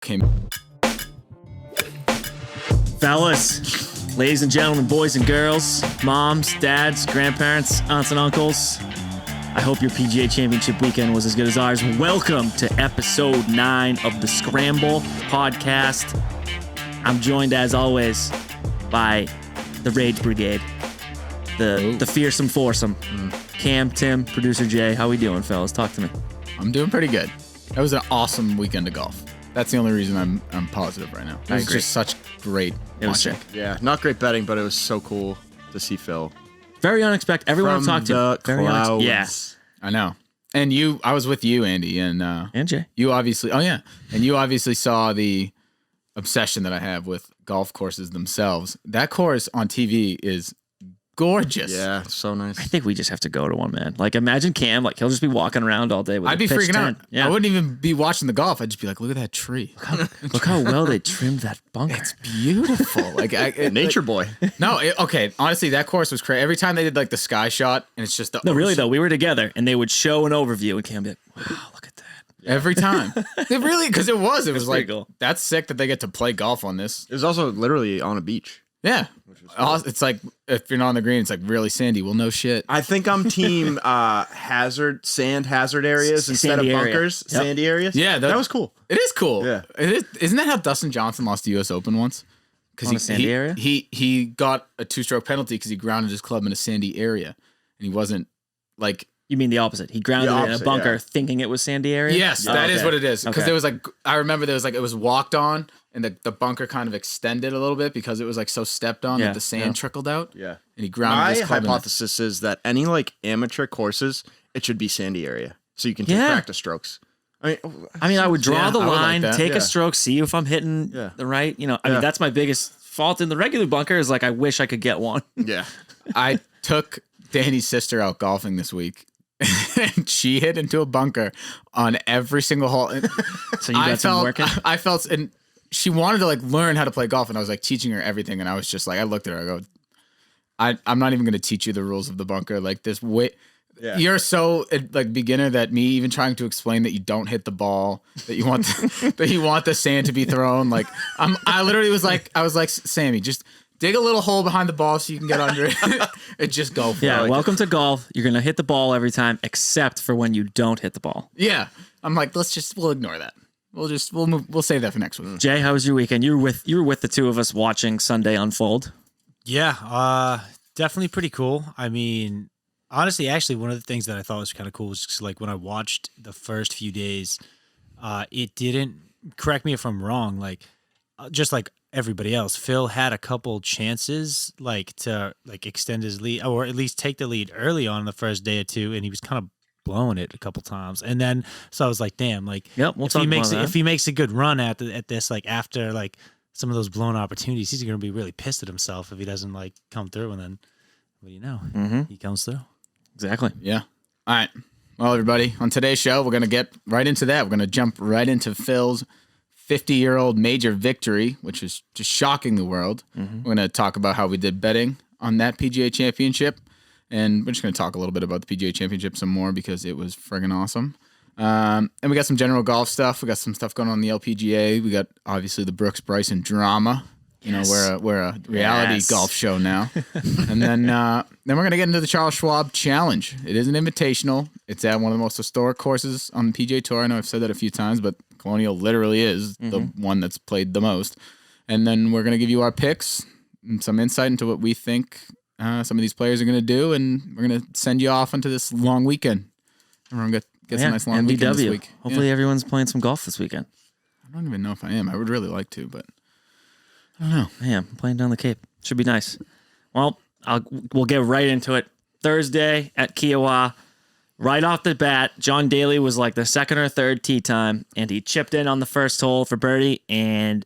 came. Fellas, ladies and gentlemen, boys and girls, moms, dads, grandparents, aunts and uncles, I hope your PGA Championship weekend was as good as ours. Welcome to episode 9 of the Scramble podcast. I'm joined, as always, by the Rage Brigade, the fearsome foursome. Cam, Tim, producer Jay. How we doing, fellas? Talk to me. I'm doing pretty good. That was an awesome weekend of golf. That's the only reason I'm positive right now. It was just such great watching. Yeah, not great betting, but it was so cool to see Phil. Very unexpected. Everyone I've talked to. Very clouds. Yes. I know. And I was with you, Andy, and Jay. You obviously, and you obviously saw the obsession that I have with golf courses themselves. That course on TV is gorgeous. Yeah, so nice. I think we just have to go to one, man. Like, imagine Cam, like, he'll just be walking around all day with I'd be freaking out. Yeah. I wouldn't even be watching the golf. I'd just be like, look at that tree. Look how well they trimmed that bunker. It's beautiful. Nature boy. No, okay. Honestly, that course was crazy. Every time they did like the sky shot, and it's just the No, really though, we were together, and they would show an overview, and Cam would be like, wow, look at that. Every time. It really, because it was like, cool. That's sick that they get to play golf on this. It was also literally on a beach. Yeah. It's like, if you're not on the green, it's like really sandy. Well, no shit. I think I'm team sand hazard areas instead of bunkers. Yep. Sandy areas. Yeah. That was cool. It is cool. Yeah. It is. Isn't that how Dustin Johnson lost the U.S. Open once? On a sandy area? He got a 2-stroke penalty because he grounded his club in a sandy area. And he wasn't like... You mean the opposite? He grounded it in a bunker thinking it was sandy area? Yes, that is what it is. Because Okay. there was like, I remember there was like, it was walked on and the bunker kind of extended a little bit because it was like so stepped on that the sand trickled out. Yeah. And he grounded his My club hypothesis is that any like amateur courses, it should be sandy area. So you can take practice strokes. I mean, I would draw the I would like line, that. take a stroke, see if I'm hitting the right, I mean, that's my biggest fault in the regular bunker is like, I wish I could get one. Yeah. I took Danny's sister out golfing this week. And she hit into a bunker on every single hole. So you got some working? I felt, and she wanted to like learn how to play golf, and I was like teaching her everything. And I was just like, I looked at her, I go, I'm not even going to teach you the rules of the bunker. Like this way, you're so like beginner that me even trying to explain that you don't hit the ball, that you want that you want the sand to be thrown. Like I literally was like, Sammy, just dig a little hole behind the ball so you can get under it and just go for it. Yeah, welcome to golf. You're going to hit the ball every time, except for when you don't hit the ball. Yeah. I'm like, we'll ignore that. We'll save that for next week. Jay, how was your weekend? You were with the two of us watching Sunday unfold. Yeah, definitely pretty cool. I mean, honestly, actually, one of the things that I thought was kind of cool was just like when I watched the first few days, it didn't, correct me if I'm wrong, like just like everybody else, Phil had a couple chances like to like extend his lead or at least take the lead early on the first day or two, and he was kind of blowing it a couple times. And then so I was like, damn, like if he makes a good run at this, like after like some of those blown opportunities, he's gonna be really pissed at himself if he doesn't like come through. And then what do you know? He comes through. Exactly. Yeah. All right. Well, everybody, on today's show, we're gonna get right into that. We're gonna jump right into Phil's 50-year-old major victory, which is just shocking the world. We're going to talk about how we did betting on that PGA Championship, and we're just going to talk a little bit about the PGA Championship some more because it was friggin' awesome. And we got some general golf stuff. We got some stuff going on in the LPGA. We got, obviously, the Brooks-Bryson drama. We're a reality golf show now. And then we're going to get into the Charles Schwabb Challenge. It is an invitational. It's at one of the most historic courses on the PGA Tour. I know I've said that a few times, but Colonial literally is the one that's played the most. And then we're going to give you our picks and some insight into what we think some of these players are going to do. And we're going to send you off into this long weekend. Everyone gets a nice long weekend this week. Hopefully everyone's playing some golf this weekend. I don't even know if I am. I would really like to, but I don't know. Yeah, I'm playing down the Cape. Should be nice. Well, we'll get right into it. Thursday at Kiowa. Right off the bat, John Daly was like the second or third tee time, and he chipped in on the first hole for birdie, and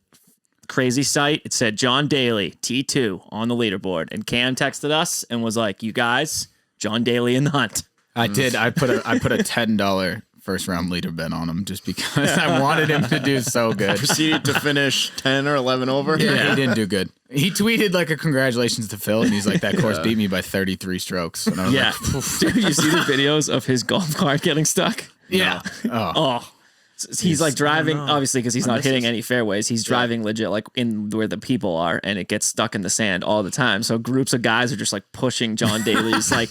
crazy sight, it said John Daly, T2 on the leaderboard. And Cam texted us and was like, you guys, John Daly in the hunt. I did. I put a $10 first round leader bet on him just because I wanted him to do so good. Proceeded to finish 10 or 11 over. Yeah, he didn't do good. He tweeted like a congratulations to Phil, and he's like, that course beat me by 33 strokes. And I was like, Dude, you see the videos of his golf cart getting stuck? Yeah. Oh, He's like driving, obviously, because he's not hitting any fairways. He's driving legit, like in where the people are, and it gets stuck in the sand all the time. So groups of guys are just like pushing John Daly's like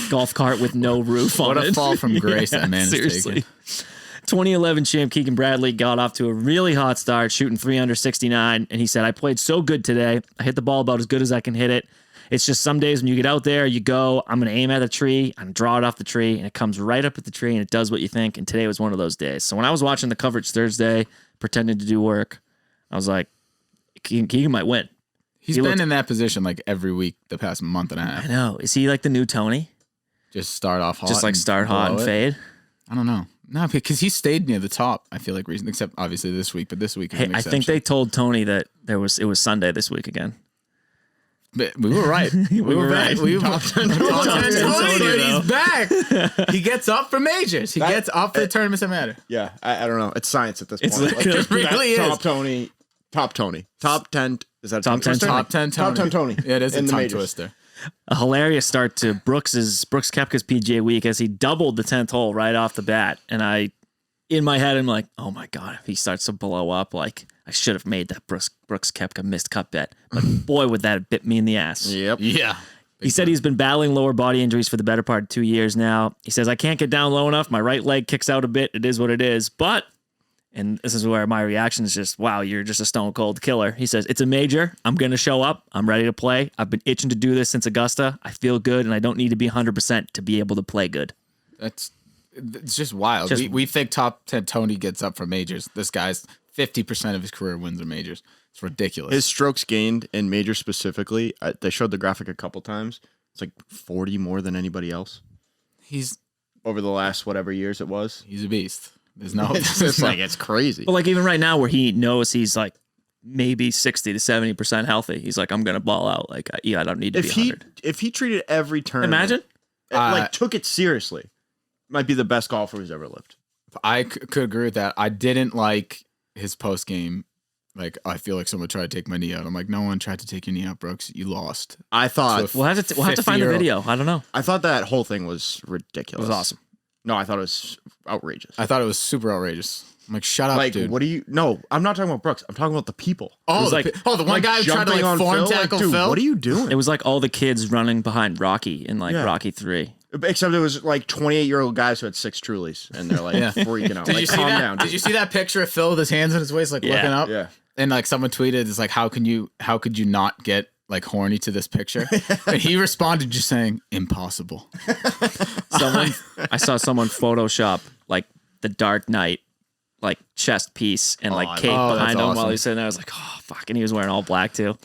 golf cart with no roof on it. What a fall from grace that man seriously. is taking. 2011 champ Keegan Bradley got off to a really hot start, shooting 3 under 69, and he said, "I played so good today. I hit the ball about as good as I can hit it. It's just some days when you get out there, you go, I'm going to aim at a tree, I'm going to draw it off the tree, and it comes right up at the tree, and it does what you think, and today was one of those days." So when I was watching the coverage Thursday, pretending to do work, I was like, Keegan might win. He's been in that position like every week the past month and a half. I know. Is he like the new Tony? Just start off hot. Just like start hot and fade? I don't know. No, because he stayed near the top, I feel like, recently, except obviously this week, but this week is an I exception. think they told Tony that it was Sunday this week again. But we were right. We were right. Top 10 Tony, he's back. He gets up for majors. He gets up for the tournaments that matter. Yeah, I don't know. It's science at this point. Like, it really is. Top Tony. Top 10. Is that Top 10 Tony? Top 10 Tony. Top 10 Tony. Yeah, it is a in the tongue majors. twister. A hilarious start to Brooks Koepka's PGA week as he doubled the 10th hole right off the bat. And in my head, I'm like, oh my God, if he starts to blow up, like I should have made that Brooks Koepka missed cut bet. But boy, would that have bit me in the ass. Yep. Yeah. He said he's been battling lower body injuries for the better part of 2 years now. He says, I can't get down low enough. My right leg kicks out a bit. It is what it is. But, and this is where my reaction is just, wow, you're just a stone cold killer. He says, it's a major. I'm going to show up. I'm ready to play. I've been itching to do this since Augusta. I feel good, and I don't need to be 100% to be able to play good. It's just wild. We think top 10 Tony gets up for majors. This guy's 50% of his career wins are majors. It's ridiculous. His strokes gained in majors specifically, they showed the graphic a couple times. It's like 40 more than anybody else. He's over the last whatever years it was. He's a beast. There's no. It's just like it's crazy. But like even right now, where he knows he's like maybe 60 to 70% healthy, he's like, I'm gonna ball out. Like, I don't need to be 100. If he treated every tournament, imagine, like took it seriously, might be the best golfer who's ever lived. I could agree with that. I didn't like his post game. Like, I feel like someone tried to take my knee out. I'm like, no one tried to take your knee out, Brooks. You lost. I thought we'll have to find the video. I don't know. I thought that whole thing was ridiculous. It was awesome. No, I thought it was outrageous. I thought it was super outrageous. I'm like, shut up, like, dude. What do you? No, I'm not talking about Brooks. I'm talking about the people. Oh, the one guy who tried to like form tackle dude, Phil. What are you doing? It was like all the kids running behind Rocky in like Rocky 3. Except it was like 28-year-old guys who had 6 Trulies, and they're like freaking out. Like, calm down. Did you see that picture of Phil with his hands on his waist, like looking up? Yeah. And like someone tweeted, "It's like how could you not get like horny to this picture?" And he responded just saying, "Impossible." I saw someone Photoshop like the Dark Knight like chest piece and like cape behind him while he was sitting there. I was like, oh fuck, and he was wearing all black too.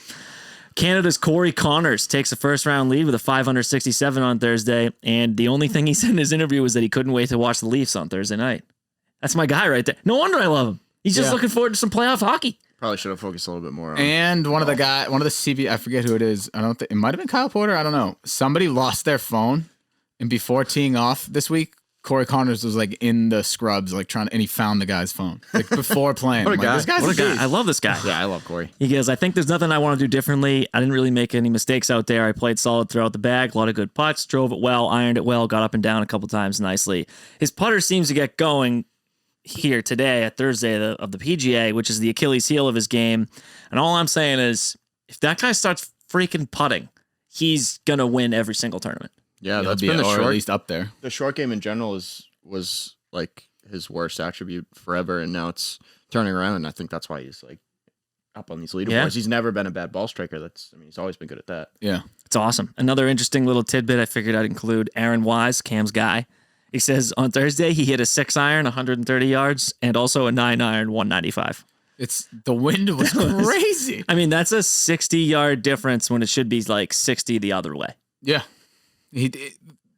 Canada's Cory Connors takes a first round lead with a 567 on Thursday, and the only thing he said in his interview was that he couldn't wait to watch the Leafs on Thursday night. That's my guy right there. No wonder I love him. He's just looking forward to some playoff hockey. Probably should have focused a little bit more on. And one of the CB, I forget who it is. I don't think it might have been Kyle Porter. I don't know. Somebody lost their phone, and before teeing off this week, Cory Connors was like in the scrubs, like and he found the guy's phone like before playing. What a guy! This guy's What a guy! beast. I love this guy. Yeah, I love Cory. He goes, I think there's nothing I want to do differently. I didn't really make any mistakes out there. I played solid throughout the bag, a lot of good putts, drove it well, ironed it well, got up and down a couple times nicely. His putter seems to get going here today at Thursday of the PGA, which is the Achilles heel of his game. And all I'm saying is, if that guy starts freaking putting, he's gonna win every single tournament. Yeah, He'll that's be been the or short. at least up there. The short game in general was like his worst attribute forever, and now it's turning around. And I think that's why he's like up on these leaderboards. Yeah. He's never been a bad ball striker. He's always been good at that. Yeah. It's awesome. Another interesting little tidbit I figured I'd include. Aaron Wise, Cam's guy. He says on Thursday he hit a 6-iron, 130 yards, and also a 9-iron, 195. The wind was crazy. I mean, that's a 60-yard difference when it should be like 60 the other way. Yeah.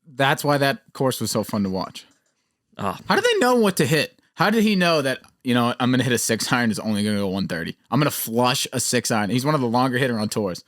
That's why that course was so fun to watch. Oh. How did they know what to hit? How did he know that, I'm going to hit a 6-iron is only going to go 130? I'm going to flush a 6-iron. He's one of the longer hitter on tours.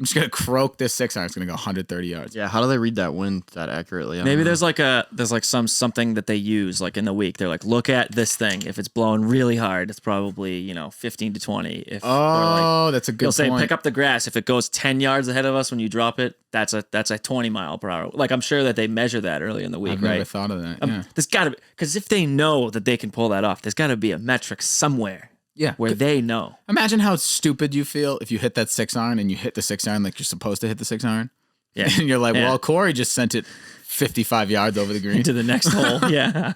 I'm just gonna croak this 6-iron. It's gonna go 130 yards. Yeah, how do they read that wind that accurately? I don't Maybe know. there's something that they use like in the week. They're like, look at this thing. If it's blowing really hard, it's probably 15 to 20. If That's a good they'll say point. pick up the grass. If it goes 10 yards ahead of us when you drop it, that's a 20 mile per hour. Like I'm sure that they measure that early in the week, I've right? never thought of that. Yeah. There's got to be, because if they know that they can pull that off, there's got to be a metric somewhere Yeah. where they know. Imagine how stupid you feel if you hit that 6-iron and you hit the 6-iron like you're supposed to hit the 6-iron. Yeah. And you're like, Yeah. well, Corey just sent it 55 yards over the green. Into the next hole. Yeah.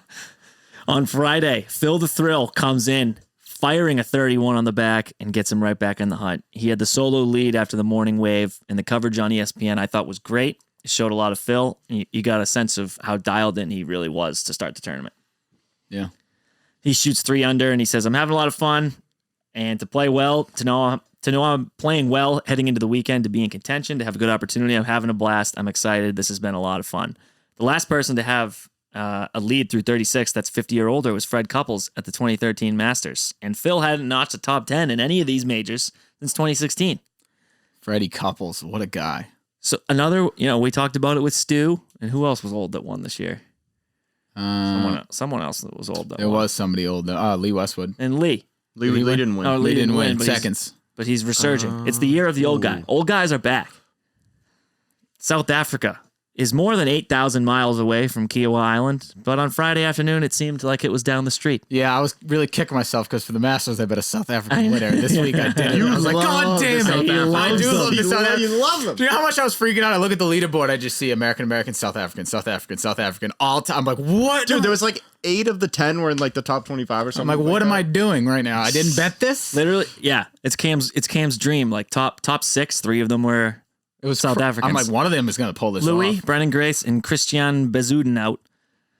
On Friday, Phil the Thrill comes in, firing a 31 on the back and gets him right back in the hunt. He had the solo lead after the morning wave, and the coverage on ESPN I thought was great. It showed a lot of Phil. You got a sense of how dialed in he really was to start the tournament. Yeah. He shoots 3 under, and he says, I'm having a lot of fun. And to play well, to know I'm playing well heading into the weekend, to be in contention, to have a good opportunity, I'm having a blast. I'm excited. This has been a lot of fun. The last person to have a lead through 36 that's 50 or older was Fred Couples at the 2013 Masters. And Phil hadn't notched a top 10 in any of these majors since 2016. Freddie Couples, what a guy. So another, we talked about it with Stu. And who else was old that won this year? Someone else that was old that There won. was somebody old. Lee Westwood. And Lee. Lee didn't win. Oh, Lee didn't win. but he's- Seconds. But he's resurging. It's the year of the old guy. Old guys are back. South Africa is more than 8,000 miles away from Kiowa Island, but on Friday afternoon, it seemed like it was down the street. Yeah, I was really kicking myself because for the Masters, I bet a South African winner. This week I did. You I was like, love God damn the it. South I do Africans. love the South Africans. You love them. Do you know how much I was freaking out? I look at the leaderboard. I just see American, South African, all time. I'm like, what? Dude, there was like 8 of the 10 were in like the top 25 or I'm something. like, what am I that. doing right now? I didn't bet this. Literally, yeah, it's Cam's dream. Like top 6, 3 of them were It was South Africans. I'm like, one of them is going to pull this Louis, off. Brennan Grace, and Christian Bezuden out.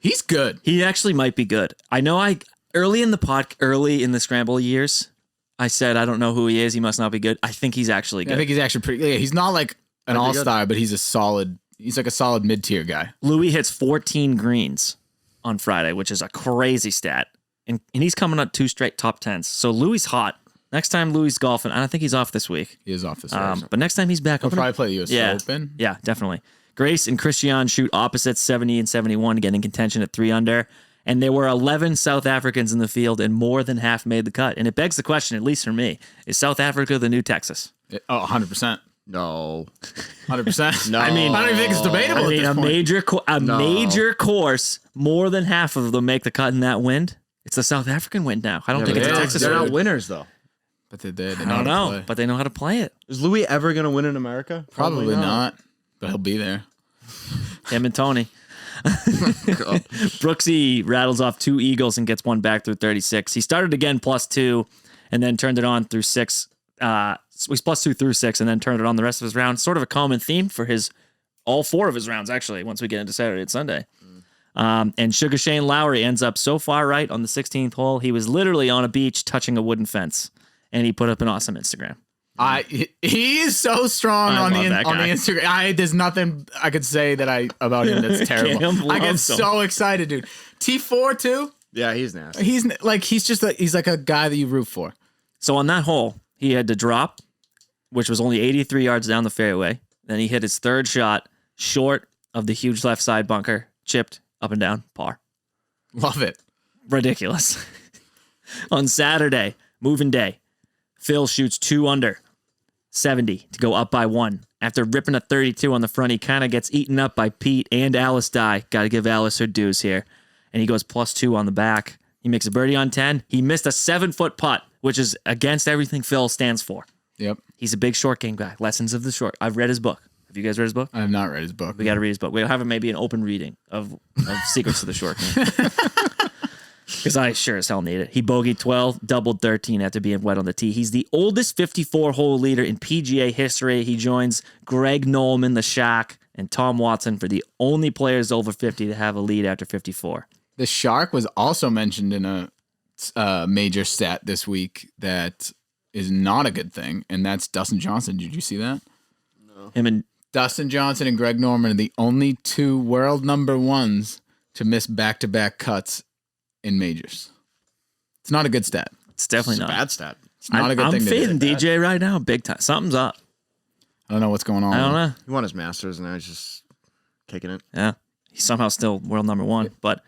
He's good. He actually might be good. I know early in the Scramble years, I said, I don't know who he is. He must not be good. I think he's actually good. I think he's actually pretty. Yeah, he's not like an Might be all-star, but he's a solid. He's like a solid mid-tier guy. Louis hits 14 greens on Friday, which is a crazy stat. And he's coming up 2 straight top 10s. So Louis hot. Next time Louis golfing, I don't think he's off this week. He is off this race. But next time he's back, He'll open probably up- play the U.S. Yeah. Open. Yeah, definitely. Grace and Christian shoot opposites, 70 and 71, getting contention at 3 under. And there were 11 South Africans in the field, and more than half made the cut. And it begs the question, at least for me, is South Africa the new Texas? 100%. No. 100%. No. I mean, I don't even think it's debatable. I mean, at this point. major course, more than half of them make the cut in that wind. It's the South African wind now. I don't think it's a yeah, Texas They're wind. not winners though. But they did. I don't know, but they know how to play it. Is Louis ever going to win in America? Probably not. But he'll be there. Him and Tony. God. Brooksy rattles off 2 eagles and gets one back through 36. He started again +2 and then turned it on through 6. He's +2 through 6 and then turned it on the rest of his round. Sort of a common theme for all 4 of his rounds, actually, once we get into Saturday and Sunday. And Sugar Shane Lowry ends up so far right on the 16th hole. He was literally on a beach touching a wooden fence, and he put up an awesome Instagram. He is so strong I on love the that guy. Instagram. There's nothing I could say about him that's terrible. Cam I get loves him. so excited, dude. T4 too. Yeah, he's nasty. He's like a guy that you root for. So on that hole, he had to drop, which was only 83 yards down the fairway. Then he hit his 3rd shot short of the huge left side bunker, chipped up and down, par. Love it. Ridiculous. On Saturday, moving day, Phil shoots 2 under, 70 to go up by 1. After ripping a 32 on the front, he kind of gets eaten up by Pete and Alice Dye. Got to give Alice her dues here. And he goes +2 on the back. He makes a birdie on 10. He missed a 7-foot putt, which is against everything Phil stands for. Yep. He's a big short game guy. Lessons of the short. I've read his book. Have you guys read his book? I have not read his book. We got to read his book. We'll have maybe an open reading of Secrets of the Short Game. Because I sure as hell need it. He bogeyed 12, doubled 13 after being wet on the tee. He's the oldest 54-hole leader in PGA history. He joins Greg Nolan, the Shaq, and Tom Watson for the only players over 50 to have a lead after 54. The Shark was also mentioned in a major stat this week that is not a good thing, and that's Dustin Johnson. Did you see that? Him and Dustin Johnson and Greg Norman are the only 2 world number 1s to miss back-to-back cuts in majors. It's not a good stat. it's definitely It's a not. bad stat. It's not a good I'm thing to do. fading DJ right now, big time. Something's up. I don't know what's going on. I don't know. He won his Masters, and now he's just kicking it. Yeah. He's somehow still world number one. But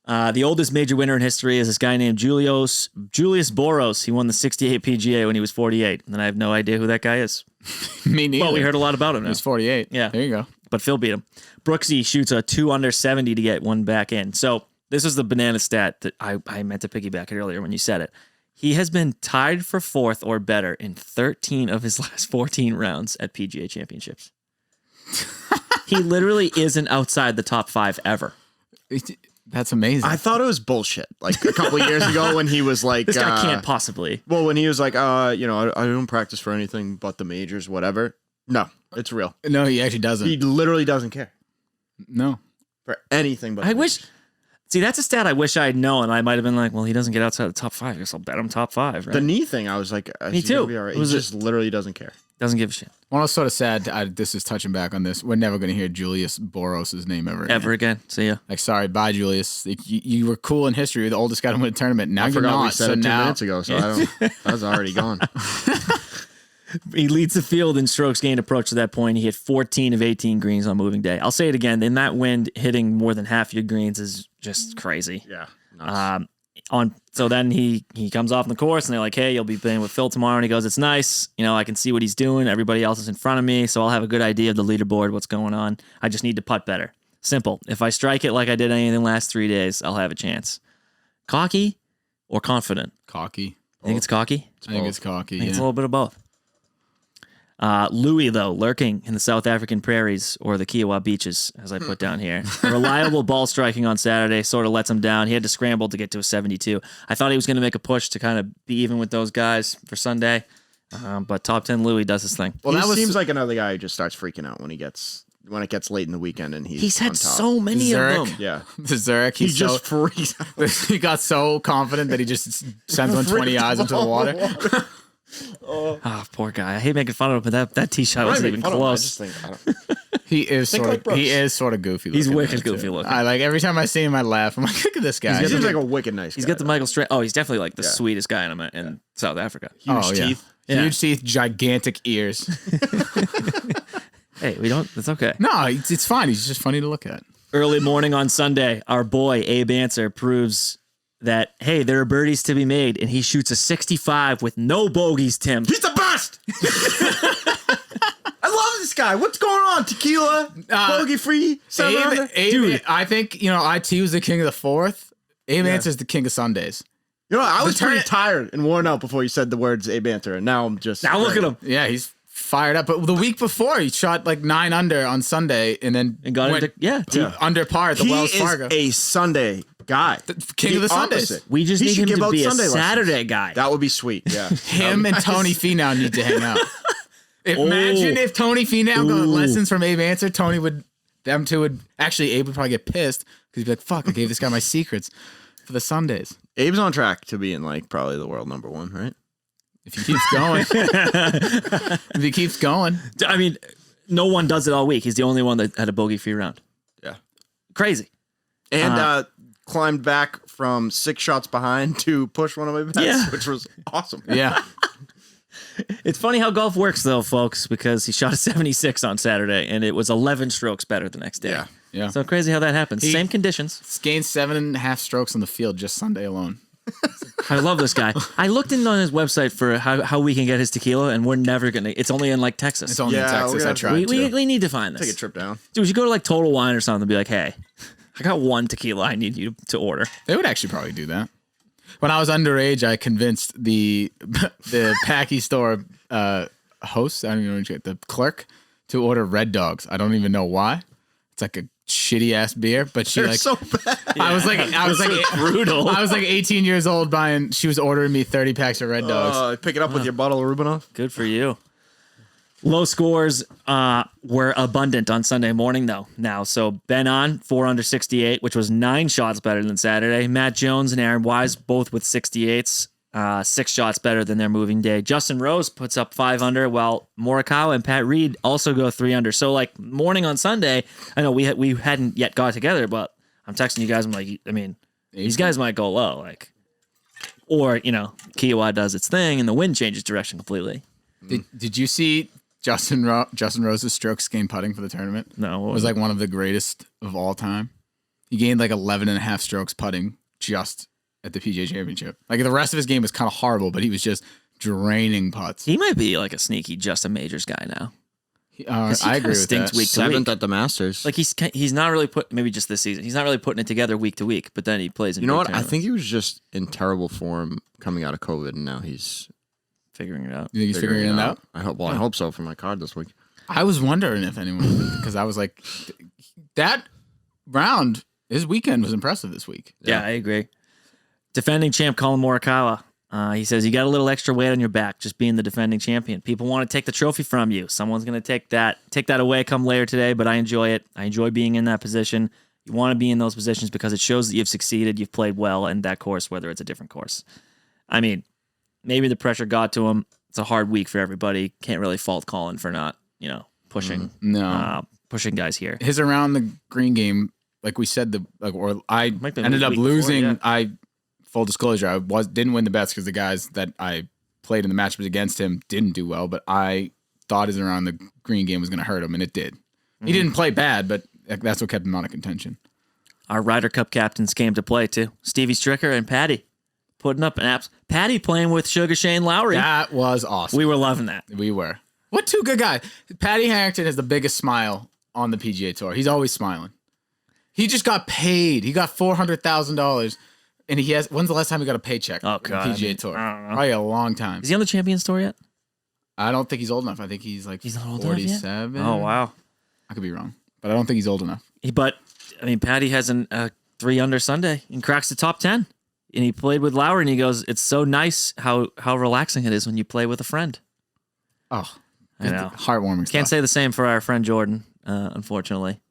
the oldest major winner in history is this guy named Julius Boros. He won the 68 PGA when he was 48. And I have no idea who that guy is. Me neither. Well, we heard a lot about him now. He's 48. Yeah. There you go. But Phil beat him. Brooksy shoots a 2 under 70 to get one back in. So this is the banana stat that I meant to piggyback it earlier when you said it. He has been tied for 4th or better in 13 of his last 14 rounds at PGA Championships. He literally isn't outside the top 5 ever. That's amazing. I thought it was bullshit. Like a couple of years ago when he was like, This guy can't possibly. Well, when he was like, I don't practice for anything but the majors, whatever. No, it's real. No, he actually doesn't. He literally doesn't care No. for anything but. I wish. See, that's a stat I wish I had known. I might have been like, well, he doesn't get outside the top 5. I guess I'll bet him top 5. Right? The knee thing, I was like, Me too. Be all right. It was He just literally doesn't care. Doesn't give a shit. Well, I was sort of sad. This is touching back on this. We're never going to hear Julius Boros' name ever again. Ever again. See ya. Like, sorry, bye, Julius. Like, you were cool in history. You're the oldest guy to win a tournament. Now I you're forgot not. we said So it 2 now, minutes ago, so I don't. That was already gone. He leads the field in strokes gained approach to that point. He hit 14 of 18 greens on moving day. I'll say it again. In that wind, hitting more than half your greens is just crazy. Yeah. Nuts. So then he comes off the course and they're like, hey, you'll be playing with Phil tomorrow. And he goes, it's nice. You know, I can see what he's doing. Everybody else is in front of me. So I'll have a good idea of the leaderboard, what's going on. I just need to putt better. Simple. If I strike it like I did any of the last 3 days, I'll have a chance. Cocky or confident? Cocky. I think it's cocky. I think it's cocky. I think it's a Yeah. little bit of both. Louis, though, lurking in the South African prairies or the Kiowa beaches, as I put down here. Reliable ball striking on Saturday sort of lets him down. He had to scramble to get to a 72. I thought he was going to make a push to kind of be even with those guys for Sunday. But top 10 Louis does his thing. Well, that seems like another guy who just starts freaking out when it gets late in the weekend and he's had on top. so many Zurich. of them. Yeah. The Zurich, He just freaks out. he got so confident that he just sends one 20 yards into the water. Oh, poor guy. I hate making fun of him, but that tee shot wasn't even close. He is Think sort like of Brooks. he is sort of goofy. He's looking, wicked though, goofy too. looking. I like every time I see him, I laugh. I'm like, look at this guy. He seems like a wicked nice guy. He's got the Michael Strand. Oh, he's definitely like the sweetest guy in South Africa. huge Oh, yeah. teeth. Yeah. Huge teeth, gigantic ears. Hey, we don't. It's okay. No, it's fine. He's just funny to look at. Early morning on Sunday, our boy Abe Answer proves that, hey, there are birdies to be made, and he shoots a 65 with no bogeys, Tim. He's the best. I love this guy. What's going on? Tequila, bogey free, Abe, I think IT was the king of the fourth. Abe Answer's the king of Sundays. You know, I was pretty tired and worn out before you said the words Abe Answer, and now I'm just. Now look at him. Yeah, he's fired up. But the week before, he shot like 9 under on Sunday, and then Got went into under par at the He Wells is Fargo. a Sunday guy. King of the Sundays. opposite. We just He need should him give to out be a Sunday lessons. Saturday guy. That would be sweet. Yeah. Him and Tony Finau need to hang out. Imagine if Tony Finau got lessons from Abe Answer. Them two would actually. Abe would probably get pissed because he'd be like, "Fuck! I gave this guy my secrets for the Sundays." Abe's on track to being like probably the world number 1, right? If he keeps going, if he keeps going, I mean, no one does it all week. He's the only one that had a bogey-free round. Yeah. Crazy. And climbed back from 6 shots behind to push one of my bets, which was awesome. yeah. It's funny how golf works, though, folks, because he shot a 76 on Saturday, and it was 11 strokes better the next day. Yeah. Yeah. So crazy how that happens. Same conditions. He's gained 7.5 strokes on the field just Sunday alone. I love this guy. I looked in on his website for how we can get his tequila, and we're never going to. It's only in like Texas. It's only Yeah, in Texas. we're I gonna- tried to. we need to find this. Take a trip down. Dude, we should go to like Total Wine or something and be like, hey, I got 1 tequila I need you to order. They would actually probably do that. When I was underage, I convinced the Packy store host, I don't even know, the clerk, to order Red Dogs. I don't even know why. It's like a shitty ass beer, but she They're like. so bad. I was like brutal. I was like 18 years old buying. She was ordering me 30 packs of Red Dogs. Pick it up with your bottle of Rubinoff. Good for you. Low scores were abundant on Sunday morning, though. Now, so Ben on 4 under 68, which was 9 shots better than Saturday. Matt Jones and Aaron Wise both with 68s, 6 shots better than their moving day. Justin Rose puts up 5 under, while Morikawa and Pat Reed also go 3 under. So, like morning on Sunday, I know we hadn't yet got together, but I'm texting you guys. I'm like, I mean, these guys might go low, like, or Kiowa does its thing and the wind changes direction completely. Did you see Justin Rose's strokes gained putting for the tournament? No, It was like one of the greatest of all time. He gained like 11 and a half strokes putting just at the PGA Championship. Like the rest of his game was kind of horrible, but he was just draining putts. he might be like a sneaky just a majors guy now. I agree with stinks that. week to Seventh week. at the Masters. Like he's not really maybe just this season. He's not really putting it together week to week, but then he plays in you know big what? I tournaments, think he was just in terrible form coming out of COVID, and now he's figuring it out. You think he's figuring it out? I hope. Well, I hope so for my card this week. I was wondering if anyone, because I was like, that round, his weekend was impressive this week. Yeah, I agree. Defending champ Colin Morikawa. He says, you got a little extra weight on your back just being the defending champion. People want to take the trophy from you. Someone's going to take that away come later today, but I enjoy it. I enjoy being in that position. You want to be in those positions because it shows that you've succeeded, you've played well in that course, whether it's a different course. I mean, maybe the pressure got to him. It's a hard week for everybody. Can't really fault Colin for not, pushing pushing guys here. His around the green game, like we said, I Might be ended up week before, losing. yeah. Full disclosure, I didn't win the bets because the guys that I played in the matchups against him didn't do well, but I thought his around the green game was going to hurt him, and it did. He didn't play bad, but that's what kept him out of contention. Our Ryder Cup captains came to play too. Stevie Stricker and Patty putting up an apps. Patty playing with Sugar Shane Lowry. That was awesome. We were loving that. We were. What two good guys. Patty Harrington has the biggest smile on the PGA Tour. He's always smiling. He just got paid. He got $400,000. And when's the last time he got a paycheck? Oh, on the God, PGA Tour. I don't know. Probably a long time. Is he on the Champions Tour yet? I don't think he's old enough. I think he's like He's not old enough yet? 47. Oh, wow. I could be wrong, but I don't think he's old enough. But, I mean, Patty has a 3 under Sunday and cracks the top 10. And he played with Lowry, and he goes, it's so nice how relaxing it is when you play with a friend. Oh, I know. heartwarming stuff. Can't say the same for our friend Jordan, unfortunately.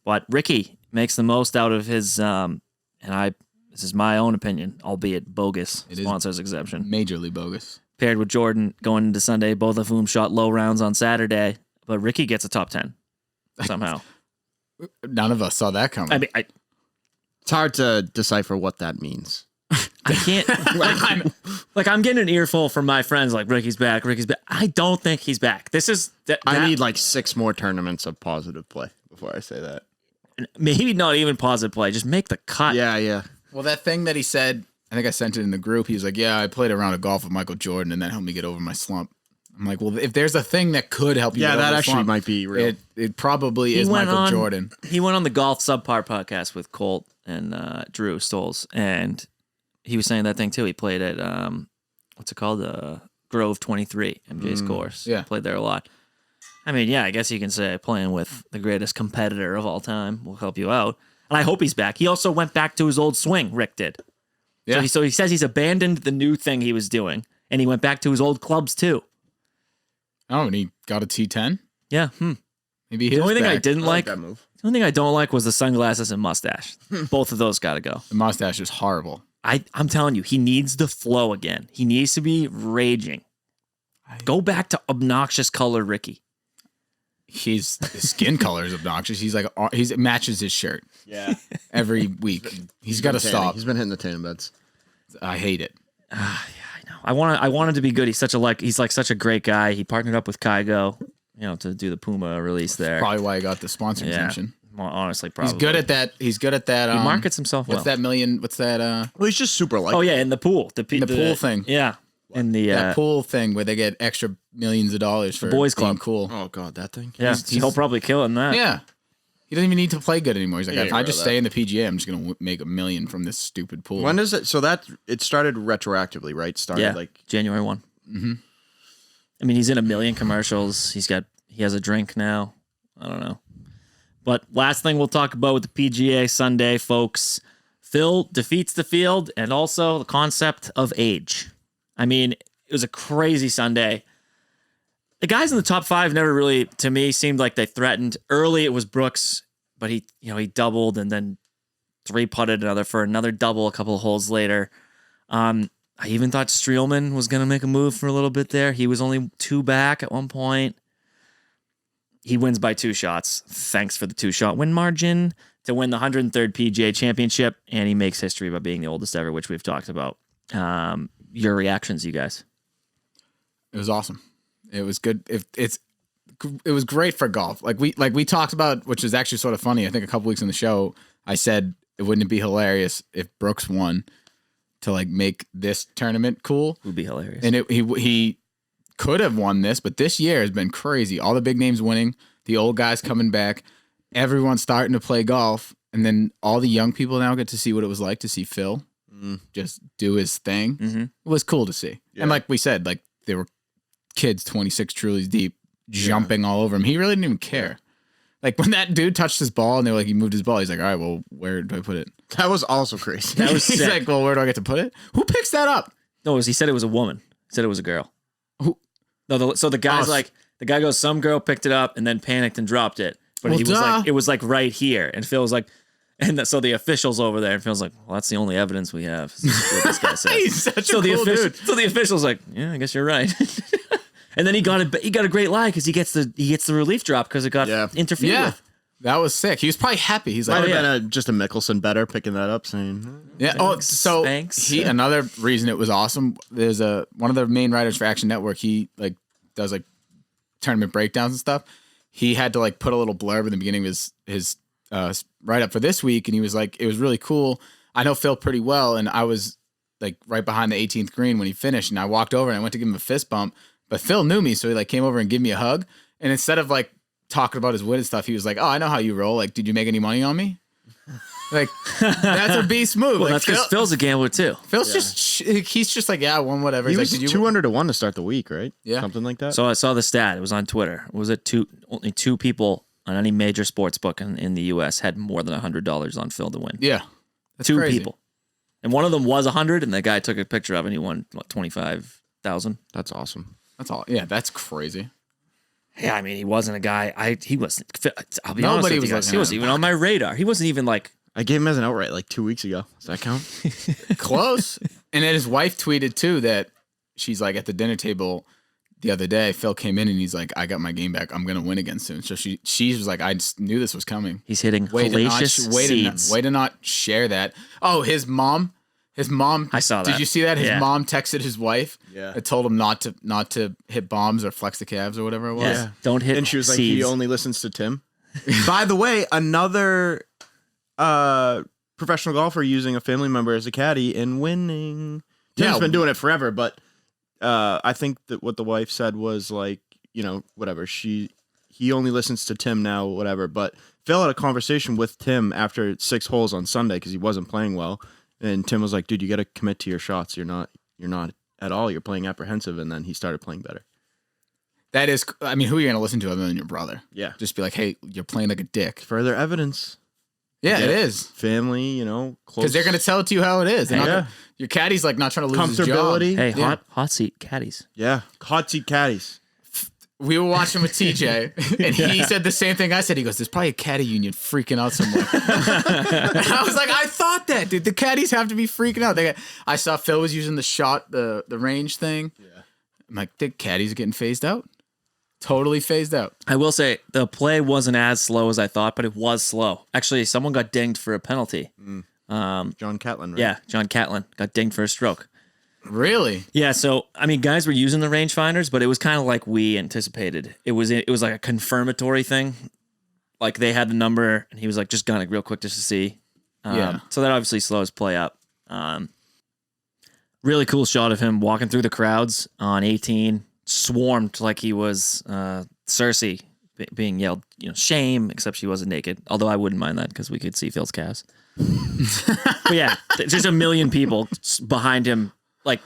But Ricky makes the most out of his, this is my own opinion, albeit bogus, sponsors exception. Majorly bogus. Paired with Jordan going into Sunday, both of whom shot low rounds on Saturday. But Ricky gets a top 10 somehow. None of us saw that coming. I mean, It's hard to decipher what that means. I can't. I'm getting an earful from my friends like, Ricky's back. I don't think he's back. This is... I need like 6 more tournaments of positive play before I say that. Maybe not even positive play. Just make the cut. Yeah. Well, that thing that he said, I think I sent it in the group. He was like, yeah, I played a round of golf with Michael Jordan, and that helped me get over my slump. I'm like, well, if there's a thing that could help you get over that the actually slump, might be real. It probably is Michael Jordan. He went on the Golf Subpar podcast with Colt and Drew Stoles, and he was saying that thing too. He played at, what's it called? Grove 23, MJ's course. Yeah. Played there a lot. I mean, yeah, I guess you can say playing with the greatest competitor of all time will help you out. And I hope he's back. He also went back to his old swing, Rick did. Yeah. So he says he's abandoned the new thing he was doing, and he went back to his old clubs too. Oh, and he got a T10? Yeah. Maybe The only thing I didn't like, that move. the only thing I don't like was the sunglasses and mustache. Both of those got to go. The mustache is horrible. I'm telling you, he needs the flow again. He needs to be raging. Go back to obnoxious colored Ricky. His skin color is obnoxious. He's like, it matches his shirt Yeah. every week. He's got to stop. He's been hitting the tanning beds. I hate it. I know. I want him to be good. He's such a great guy. He partnered up with Kygo, to do the Puma release there. Probably why I got the sponsor exemption. Well, honestly, probably. He's good at that. He's good at that. He markets himself well. What's that million? What's that? Well, he's just super light. Oh yeah, in the pool. The pool thing. Yeah. In the that pool thing where they get extra millions of dollars for boys being club. cool. Oh god, that thing. Yeah, he'll probably kill in that. Yeah. He doesn't even need to play good anymore. He's like, if Yeah, I right just about stay in the PGA, I'm just gonna make $1 million from this stupid pool. When does it? So that it started retroactively, right? Started like January 1. Mm-hmm. I mean, he's in 1 million commercials. He has a drink now. I don't know. But last thing we'll talk about with the PGA Sunday, folks. Phil defeats the field and also the concept of age. I mean, it was a crazy Sunday. The guys in the top 5 never really, to me, seemed like they threatened. Early it was Brooks, but he doubled and then 3-putted another double a couple of holes later. I even thought Streelman was going to make a move for a little bit there. He was only 2 back at one point. He wins by 2 shots. Thanks for the 2-shot win margin to win the 103rd PGA Championship, and he makes history by being the oldest ever, which we've talked about. Your reactions, you guys? It was awesome. It was good. it was great for golf. Like we talked about, which is actually sort of funny. I think a couple weeks in the show, I said it wouldn't be hilarious if Brooks won to like make this tournament cool. It would be hilarious. And he could have won this, but this year has been crazy. All the big names winning, the old guys coming back, everyone's starting to play golf, and then all the young people now get to see what it was like to see Phil just do his thing. Mm-hmm. It was cool to see. Yeah. And like we said, like they were kids 26 Trulies deep jumping all over him. He really didn't even care. Like when that dude touched his ball and they were like, he moved his ball. He's like, all right, well, where do I put it? That was also crazy. That was He's sick. like, well, where do I get to put it? Who picks that up? No, he said it was a woman. He said it was a girl. Who? No, so the guy's like, the guy goes, some girl picked it up and then panicked and dropped it. But Well, he was duh. like, it was like right here. And Phil was like, so the official's over there, and Phil's like, well, that's the only evidence we have. This is what this guy said. He's such a cool dude. So the official's like, yeah, I guess you're right. And then he got a great lie because he gets the relief drop because it got interfered Yeah. with. That was sick. He was probably happy. He's like, Might have been just a Mickelson better picking that up, saying, yeah. Oh, so Thanks. another reason it was awesome. There's one of the main writers for Action Network. He like does like tournament breakdowns and stuff. He had to like put a little blurb in the beginning of his write up for this week, and he was like, it was really cool. I know Phil pretty well, and I was like right behind the 18th green when he finished, and I walked over and I went to give him a fist bump, but Phil knew me, so he like came over and gave me a hug, and instead of like talking about his win and stuff, he was like, oh, I know how you roll. Like, did you make any money on me? Like, that's a beast move. Well, like, that's because Phil's a gambler too. Phil's he's just like, yeah, I won whatever. he He's was like, did you 200 to 1 to start the week, right? Yeah. Something like that. So I saw the stat. It was on Twitter. Was it only two people on any major sports book in the U.S. had more than $100 on Phil to win. Yeah. That's Two crazy. people. And one of them was 100, and the guy took a picture of it, and he won, what, 25,000? That's awesome. That's all. Yeah, that's crazy. Yeah, I mean, he wasn't a guy. He wasn't. I'll be Nobody honest with was you guys. looking He at wasn't him. even on my radar. He wasn't even like. I gave him as an outright like 2 weeks ago. Does that count? Close. And then his wife tweeted too that she's like at the dinner table the other day. Phil came in and he's like, I got my game back. I'm gonna win again soon. So she was like, I just knew this was coming. He's hitting Way hellacious to not share that. Oh, his mom. I saw that. Did you see that? His Yeah. mom texted his wife. Yeah. It told him not to hit bombs or flex the calves or whatever it was. Yeah. Don't hit. And she was like, seeds. he only listens to Tim. By the way, another professional golfer using a family member as a caddy and winning. Tim's been doing it forever, but I think that what the wife said was like, whatever. He only listens to Tim now, whatever. But Phil had a conversation with Tim after 6 holes on Sunday because he wasn't playing well. And Tim was like, dude, you got to commit to your shots. You're not at all. You're playing apprehensive. And then he started playing better. That is, I mean, who are you going to listen to other than your brother? Yeah. Just be like, hey, you're playing like a dick. Further evidence. Yeah, it is. Family, close. Because they're going to tell it to you how it is. They're not Yeah. gonna- your caddy's like not trying to lose his job. Comfortability. Hey, Yeah. hot seat caddies. Yeah. Hot seat caddies. We were watching with TJ, and he said the same thing I said. He goes, there's probably a caddy union freaking out somewhere. And I was like, I thought that, dude. The caddies have to be freaking out. I saw Phil was using the range thing. Yeah. I'm like, the caddies are getting phased out. Totally phased out. I will say the play wasn't as slow as I thought, but it was slow. Actually, someone got dinged for a penalty. John Catlin, right? Yeah, John Catlin got dinged for a stroke. Really? Yeah, so I mean, guys were using the rangefinders, but it was kind of like we anticipated. It was like a confirmatory thing. Like they had the number, and he was like, just gun it real quick just to see. Yeah. So that obviously slows play up. Really cool shot of him walking through the crowds on 18, swarmed like he was Cersei being yelled, shame, except she wasn't naked. Although I wouldn't mind that because we could see Phil's calves. But yeah, there's a million people behind him. Like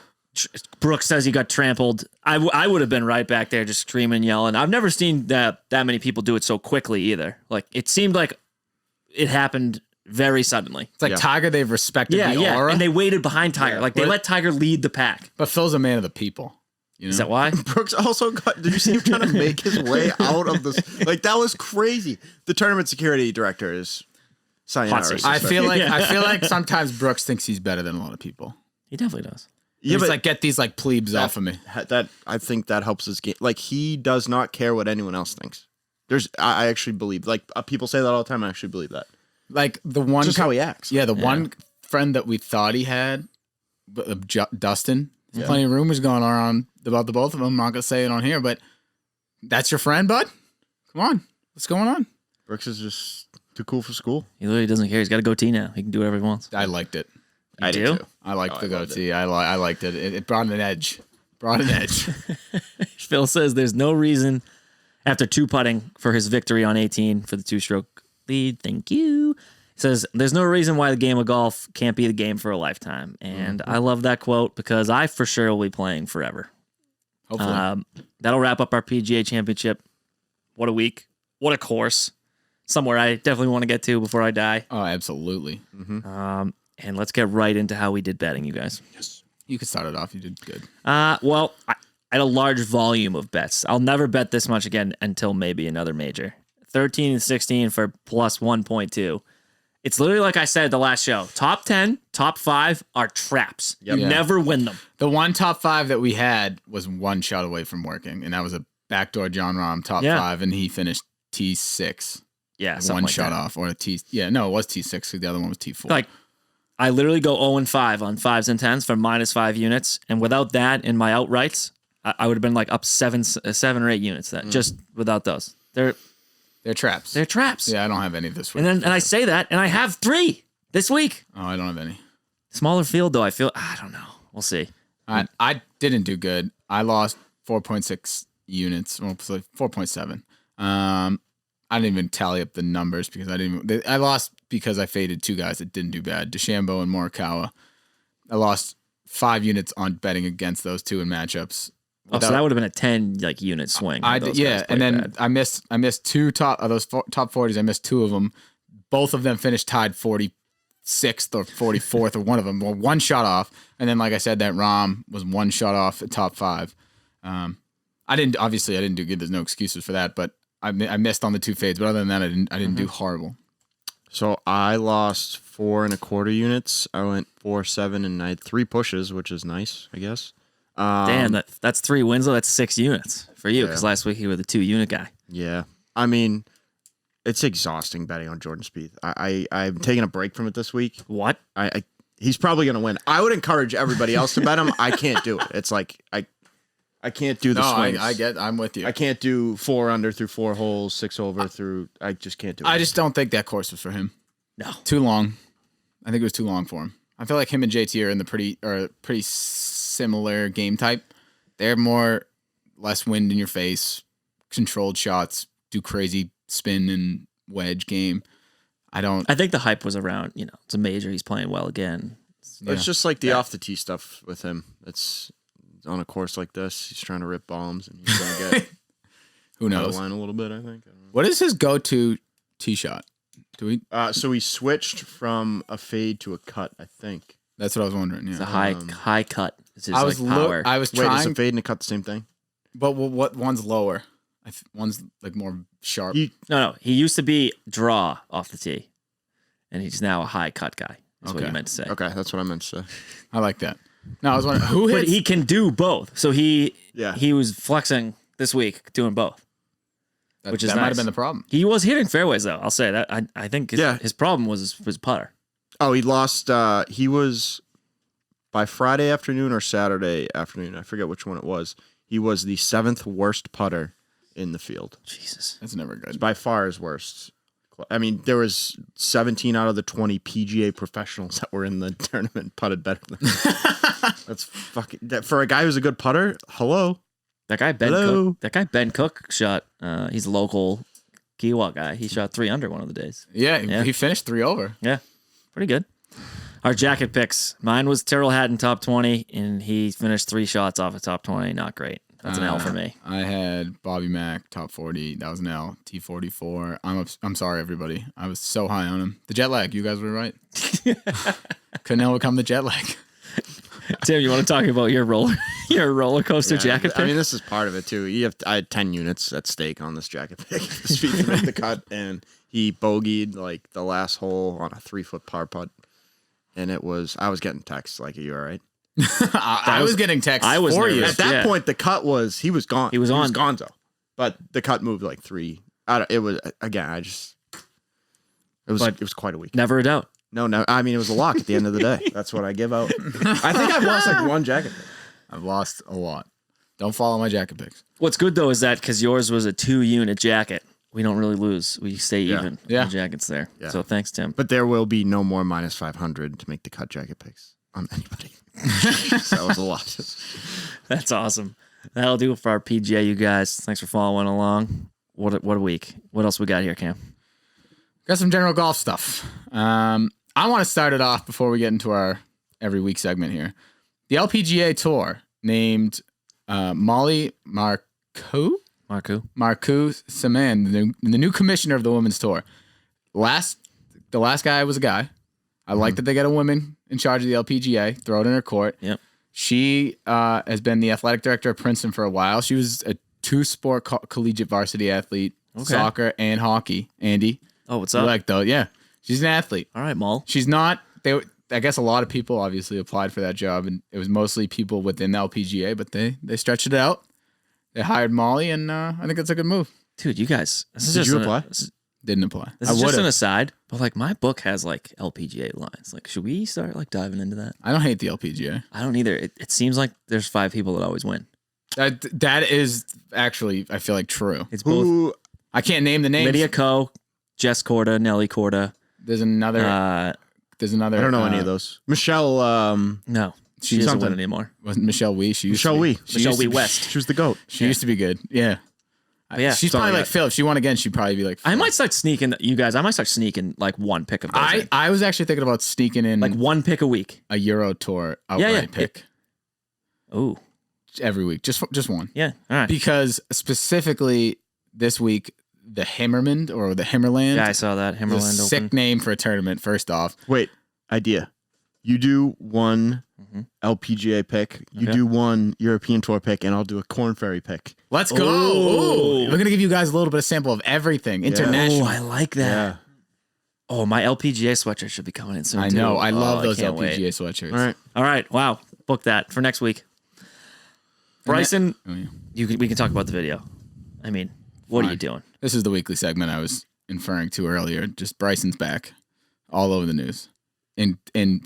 Brooks says he got trampled. I would have been right back there just screaming, yelling. I've never seen that many people do it so quickly either. Like it seemed like it happened very suddenly. It's like Tiger, they've respected the aura. And they waited behind Tiger. Yeah, like they let Tiger lead the pack. But Phil's a man of the people. Is that why? Brooks also got. Did you see him trying to make his way out of this? Like that was crazy. The tournament security director is sayonara. Hot seat. I feel like sometimes Brooks thinks he's better than a lot of people. He definitely does. Yeah, He's but like, get these like plebes off of me. that I think that helps his game. Like he does not care what anyone else thinks. I actually believe. Like people say that all the time. I actually believe that. Like the one, Just how he acts. Yeah, the one friend that we thought he had, Dustin. There's plenty of rumors going around about the both of them. I'm not gonna say it on here, but That's your friend, bud? Come on. What's going on? Brooks is just too cool for school. He literally doesn't care. He's got a goatee now. He can do whatever he wants. I liked it. I do? did too. I liked the goatee. I liked it. It brought an edge. Phil says there's no reason after 2 putting for his victory on 18 for the 2-stroke lead. Thank you. He says there's no reason why the game of golf can't be the game for a lifetime. And I love that quote because I for sure will be playing forever. Hopefully. That'll wrap up our PGA Championship. What a week. What a course. Somewhere I definitely want to get to before I die. Oh, absolutely. And let's get right into how we did betting, you guys. Yes. You could start it off. You did good. Well, I had a large volume of bets. I'll never bet this much again until maybe another major. 13 and 16 for plus 1.2. It's literally like I said at the last show. Top 10, top 5 are traps. You never win them. The one top 5 that we had was one shot away from working, and that was a backdoor John Rahm top 5, and he finished T6. Yeah, one like shot that. off, or a T. Yeah, no, it was T6 because the other one was T4. Like, I literally go 0 and 5 on 5s and 10s for -5 units, and without that in my outrights, I would have been like up 7 or 8 units. That just without those, they're traps. They're traps. Yeah, I don't have any this week. And I say that, and I have 3 this week. Oh, I don't have any. Smaller field though. I don't know. We'll see. I didn't do good. I lost 4.6 units. Well, 4.7. I didn't even tally up the numbers because I lost because I faded 2 guys that didn't do bad, DeChambeau and Morikawa. I lost 5 units on betting against those 2 in matchups. So that would have been a 10 unit swing. And then I missed 2 top 40s. I missed 2 of them. Both of them finished tied 46th or 44th or one of them. Well, 1 shot off, and then like I said, that Rahm was 1 shot off at top 5. I didn't do good. There's no excuses for that, but I missed on the 2 fades. But other than that, I didn't do horrible. So I lost 4 1/4 units. I went 4-7, and I had 3 pushes, which is nice, I guess. Damn, that's 3 wins though. That's 6 units for you because last week you were the 2 unit guy. Yeah, I mean, it's exhausting betting on Jordan Spieth. I'm taking a break from it this week. What? He's probably gonna win. I would encourage everybody else to bet him. I can't do it. It's like I can't do the swings. I'm with you. I can't do 4 under through 4 holes, 6 over through. I just can't do it. I just don't think that course was for him. No, too long. I think it was too long for him. I feel like him and JT are in the pretty similar game type. They're less wind in your face, controlled shots, do crazy spin and wedge game. I think the hype was around, it's a major. He's playing well again. It's just like the off the tee stuff with him. It's on a course like this. He's trying to rip bombs and he's going to get who knows line a little bit. I think. What is his go-to tee shot? Do we? So he switched from a fade to a cut. I think that's what I was wondering. Yeah, it's a high cut. It's his power. I was Wait, trying. is a fade and a cut the same thing? But what one's lower? One's like more sharp. No. He used to be draw off the tee, and he's now a high cut guy. That's what you meant to say. Okay, that's what I meant to say. I like that. No, I was wondering who hits. But he can do both. So he Yeah. was flexing this week doing both. Which is that nice. might have been the problem. He was hitting fairways though. I'll say that. I think his problem was putter. Oh, he lost. He was by Friday afternoon or Saturday afternoon. I forget which one it was. He was the 7th worst putter in the field. Jesus, that's never good. It's by far his worst. I mean, there was 17 out of the 20 PGA professionals that were in the tournament putted better than him. That's fucking for a guy who's a good putter. Hello. That guy Ben Cook shot. He's a local Kiowa guy. He shot 3 under one of the days. Yeah, he finished 3 over. Yeah, pretty good. Our jacket picks. Mine was Tyrrell Hatton top 20, and he finished 3 shots off of top 20. Not great. That's an L for me. I had Bobby Mack top 40. That was an L. T44. I'm sorry, everybody. I was so high on him. The jet lag. You guys were right. Couldn't overcome the jet lag. Tim, you want to talk about your roller coaster jacket pick? I mean, this is part of it too. I had 10 units at stake on this jacket pick. Spieth to make the cut, and he bogeyed like the last hole on a 3-foot par putt, and I was getting texts like, "Are you all right?" I was getting texts for you. At that point, the cut was he was gone. He was gonzo, but the cut moved like 3. It was again. It was quite a week. Never a doubt. No. I mean, it was a lock at the end of the day. That's what I give out. I think I've lost like 1 jacket pick. I've lost a lot. Don't follow my jacket picks. What's good though is that because yours was a 2-unit jacket, we don't really lose. We stay even. Yeah. The jacket's there. Yeah. So thanks, Tim. But there will be no more minus 500 to make the cut jacket picks on anybody. So that was a lot. That's awesome. That'll do it for our PGA, you guys. Thanks for following along. What a week. What else we got here, Cam? Got some general golf stuff. I want to start it off before we get into our every week segment here. The LPGA Tour named Molly Marcoux Saman, the new commissioner of the Women's Tour. The last guy was a guy. I like that they got a woman in charge of the LPGA. Throw it in her court. Yep. She has been the athletic director of Princeton for a while. She was a 2-sport collegiate varsity athlete, soccer and hockey. Andy. Oh, what's You up? like though? Yeah, she's an athlete. All right, Mol. She's not. I guess a lot of people obviously applied for that job, and it was mostly people within the LPGA, but they stretched it out. They hired Molly, and I think that's a good move. Dude, you guys. Did you apply? Didn't apply. This is just an aside, but like my book has like LPGA lines. Like, should we start like diving into that? I don't hate the LPGA. I don't either. It seems like there's 5 people that always win. That is actually, I feel like, true. It's both Who? I can't name the names. Lydia Ko, Jess Corda, Nelly Corda. There's another. I don't know any of those. Michelle. No, she She's doesn't something. win anymore. Wasn't Michelle Wee? She used Michelle to be. Wee. She Michelle used to Wee be- West. She was the GOAT. She used to be good. Yeah. Yeah, She's sorry, probably like guys. Phil. If she won again, she'd probably be like Phil. I might start sneaking, you guys. I might start sneaking like one pick of those. in. I was actually thinking about sneaking in Like one pick a week. a Euro Tour outright yeah. pick Oh, every week. Just one. yeah. All right. Because specifically this week, the Himmerland or the Himmerland. Yeah, I saw that is a Himmerland sick Open. name for a tournament, first off. Wait, idea. You do one Mhm. LPGA pick. You Okay. do one European Tour pick, and I'll do a Corn Ferry pick. Let's go. Oh. Ooh. We're going to give you guys a little bit of sample of everything. International. Oh, I like that. Oh, my LPGA sweatshirt should be coming in soon. I too. know. I love Oh, those can't wait. LPGA sweatshirts. All right. All right. Wow. Book that for next week. Bryson, Oh, yeah. we can talk about the video. I mean, what are you Fine. doing? This is the weekly segment I was inferring to earlier. Just Bryson's back all over the news. And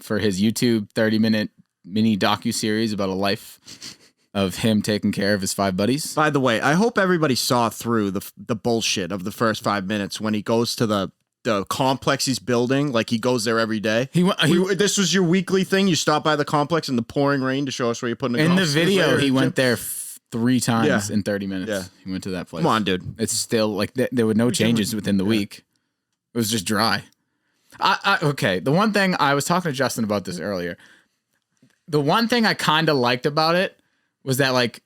for his YouTube 30-minute mini docu-series about a life of him taking care of his 5 buddies. By the way, I hope everybody saw through the bullshit of the first 5 minutes when he goes to the complex he's building. Like he goes there every day. This was your weekly thing. You stop by the complex in the pouring rain to show us where you're putting in the video, he went there 3 times Yeah. in 30 minutes. Yeah. He went to that place. Come on, dude. It's still like there were no changes within the week. It was just dry. Okay. The one thing I was talking to Justin about this earlier. The one thing I kind of liked about it was that like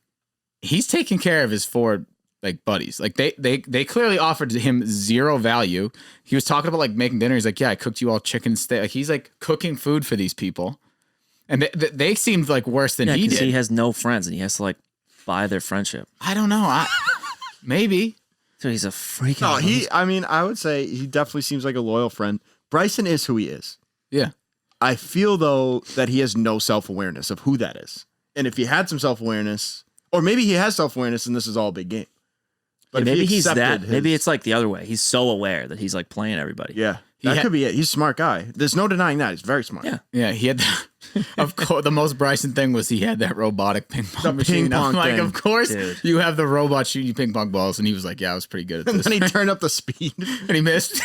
he's taking care of his 4 like buddies. Like they clearly offered him 0 value. He was talking about like making dinner. He's like, yeah, I cooked you all chicken steak. Like he's like cooking food for these people, and they seemed like worse than Yeah, he because did. he has no friends and he has to like buy their friendship. I don't know. Maybe. So he's a freaking. No, I would say he definitely seems like a loyal friend. Bryson is who he is. Yeah. I feel though that he has no self-awareness of who that is. And if he had some self-awareness, or maybe he has self-awareness and this is all a big game. But if maybe he he's that. accepted Maybe his- it's like the other way. He's so aware that he's like playing everybody. Yeah. That could be it. He's a smart guy. There's no denying that. He's very smart. Yeah. Yeah, he had of course the most Bryson thing was he had that robotic ping pong The machine. ping pong I'm like, thing. of course Dude. you have the robot shooting you ping pong balls, and he was like, yeah, I was pretty good at And this. then he turned up the speed. And he missed.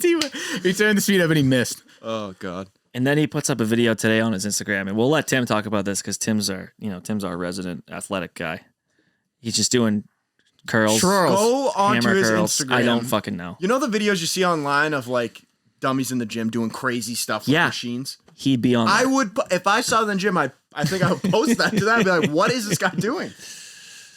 He turned the speed up and he missed. Oh God. And then he puts up a video today on his Instagram, and we'll let Tim talk about this because Tim's our resident athletic guy. He's just doing curls, Twirls. Go onto hammer his curls. Instagram. I don't fucking know. You know the videos you see online of like dummies in the gym doing crazy stuff with Yeah. machines? He'd be on. I there. would, if I saw them in the gym, I think I would post that to them. I'd be like, what is this guy doing?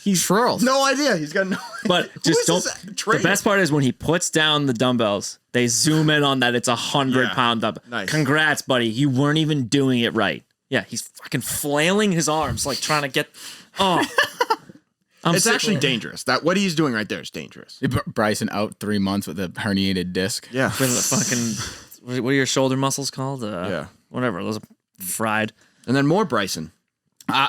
He's twirls. No idea. He's got no But Who just is don't. this The trainer? best part is when he puts down the dumbbells, they zoom in on that. It's 100-pound dumbbell. Nice. Congrats, buddy. You weren't even doing it right. Yeah, he's fucking flailing his arms, like trying to get. Oh, It's actually dangerous. That what he's doing right there is dangerous. Bryson out 3 months with a herniated disc. Yeah. with the fucking. What are your shoulder muscles called? Yeah. Whatever. Those are fried. And then more Bryson.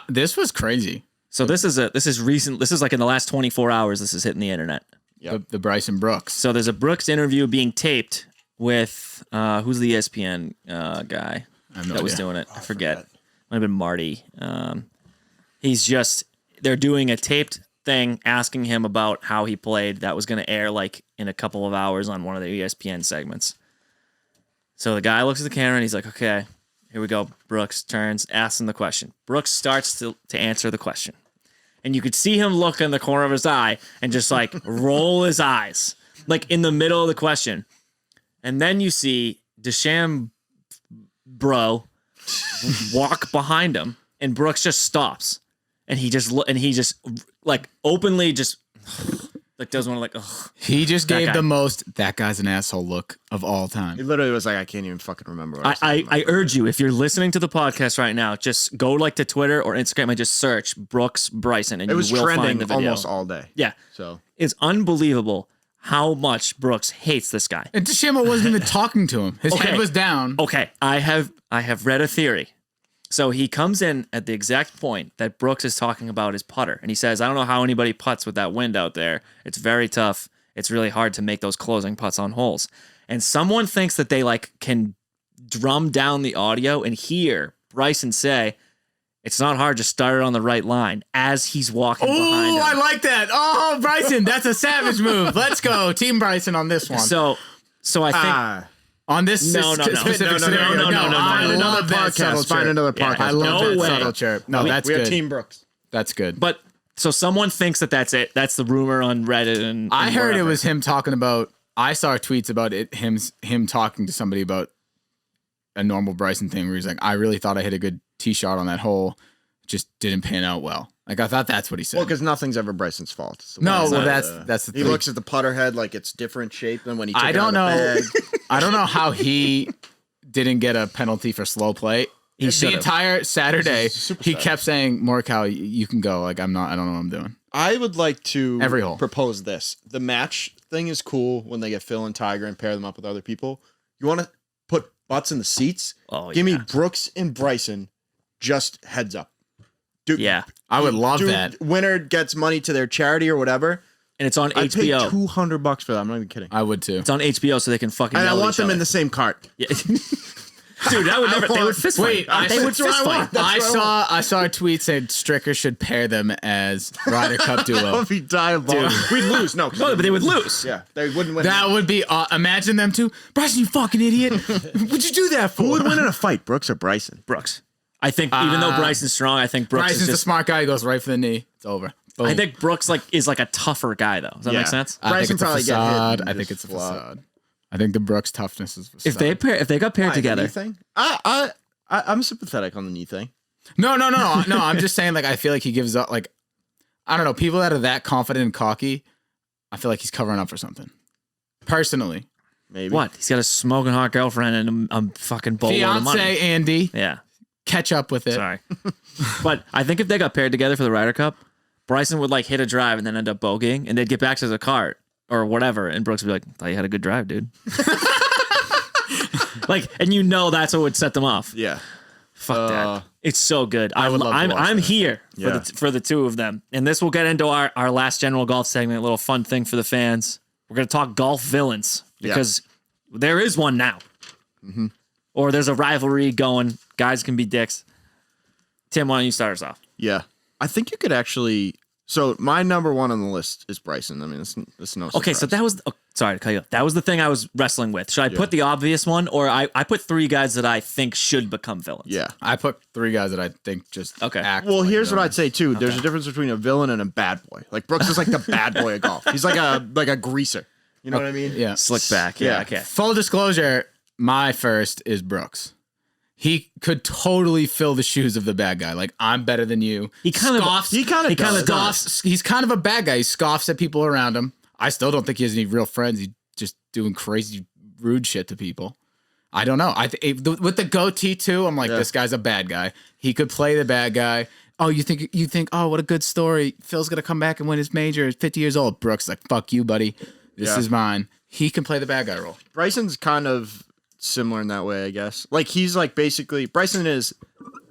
This was crazy. So this is recent. This is like in the last 24 hours. This is hitting the internet. Yep. The Bryson Brooks. So there's a Brooks interview being taped with who's the ESPN guy I have no that was idea. doing it. I forget. Might have been Marty. He's just they're doing a taped thing asking him about how he played that was going to air like in a couple of hours on one of the ESPN segments. So the guy looks at the camera and he's like, okay, here we go. Brooks turns, asks him the question. Brooks starts to answer the question. And you could see him look in the corner of his eye and just like roll his eyes, like in the middle of the question. And then you see DeChambeau walk behind him, and Brooks just stops. And he just like openly just like does one like, ugh. He just gave the most "that guy's an asshole" look of all time. He literally was like, I can't even fucking remember. What I urge you, if you're listening to the podcast right now, just go like to Twitter or Instagram and just search Brooks Bryson, and it was you will trending find the video. almost all day. Yeah, so it's unbelievable how much Brooks hates this guy. And DeChambeau wasn't even talking to him. His head was down. Okay, I have read a theory. So he comes in at the exact point that Brooks is talking about his putter. And he says, I don't know how anybody putts with that wind out there. It's very tough. It's really hard to make those closing putts on holes. And someone thinks that they like can drum down the audio and hear Bryson say, it's not hard, just start it on the right line as he's walking behind him. Oh, I like that. Oh, Bryson, that's a savage move. Let's go. Team Bryson on this one. So I think... On this specific scenario, Find another podcast. I love that way. subtle chirp. No, that's we good. have Team Brooks. That's good. But so someone thinks that that's it. That's the rumor on Reddit and I heard wherever. it was him talking about. I saw tweets about it. Him talking to somebody about a normal Bryson thing where he's like, I really thought I hit a good tee shot on that hole, just didn't pan out well. Like I thought that's what he said. Well, because nothing's ever Bryson's fault. So no, well that's the he thing. looks at the putter head like it's different shape than when he took I it don't out of know. the bag. I don't know how he didn't get a penalty for slow play. The entire Saturday, he kept saying, Morikawa, you can go. Like, I don't know what I'm doing. I would like to Every hole. propose this. The match thing is cool when they get Phil and Tiger and pair them up with other people. You want to put butts in the seats? Oh, Give me Brooks and Bryson, just heads up. Dude, Yeah. I would love that. Winner gets money to their charity or whatever. And it's on I'd pay HBO. $200 for that. I'm not even kidding. I would too. It's on HBO so they can fucking And I yell at want each them other. in the same cart. Yeah. Dude, that would never. They would fist fight. They would fist fight. I saw a tweet saying Stricker should pair them as Ryder Cup That duo. would be diabolical. We'd lose. No, No, but they would lose. Yeah, they wouldn't win. That would be imagine them two. Bryson, you fucking idiot. What'd you do that for? Who would win in a fight, Brooks or Bryson? Brooks. I think even though Bryson's strong, I think Brooks Bryson's is the just. smart guy. He goes right for the knee. It's over. Boom. I think Brooks is like a tougher guy though. Does that make sense? I think Bryson it's a probably get hit facade. and I think just it's a flop. facade. I think the Brooks toughness is facade. If they got paired together, Anything? I'm sympathetic on the knee thing. No. I'm just saying, like, I feel like he gives up. Like, I don't know, people that are that confident and cocky. I feel like he's covering up for something. Personally, Maybe. what? He's got a smoking hot girlfriend and a fucking boatload of money. fiance Andy, Yeah. catch up with it. Sorry. But I think if they got paired together for the Ryder Cup, Bryson would like hit a drive and then end up bogeying, and they'd get back to the cart or whatever, and Brooks would be like, thought you had a good drive, dude. Like, and you know that's what would set them off. Yeah. Fuck that. It's so good. I would love to watch I'm that. here Yeah. for the two of them. And this will get into our last general golf segment, a little fun thing for the fans. We're going to talk golf villains because there is one now. Mm-hmm. Or there's a rivalry going. Guys can be dicks. Tim, why don't you start us off? Yeah. I think you could actually. So my number one on the list is Bryson. I mean, it's no surprise. Okay, so that was sorry to cut you off. That was the thing I was wrestling with. Should I put the obvious one, or I put three guys that I think should become villains? Yeah. I put three guys that I think just act. Well, like here's what villains. I'd say too. There's a difference between a villain and a bad boy. Like Brooks is like the bad boy of golf. He's like a greaser. You know what I mean? Yeah. Slick back. Yeah. Yeah. Okay. Full disclosure, my first is Brooks. He could totally fill the shoes of the bad guy. Like, I'm better than you. He kind of scoffs. He's kind of a bad guy. He scoffs at people around him. I still don't think he has any real friends. He's just doing crazy, rude shit to people. I don't know. With the goatee too, I'm like, this guy's a bad guy. He could play the bad guy. Oh, you think? Oh, what a good story. Phil's gonna come back and win his major. At 50 years old. Brooks like, fuck you, buddy. This is mine. He can play the bad guy role. Bryson's kind of similar in that way, I guess. Like he's like basically Bryson is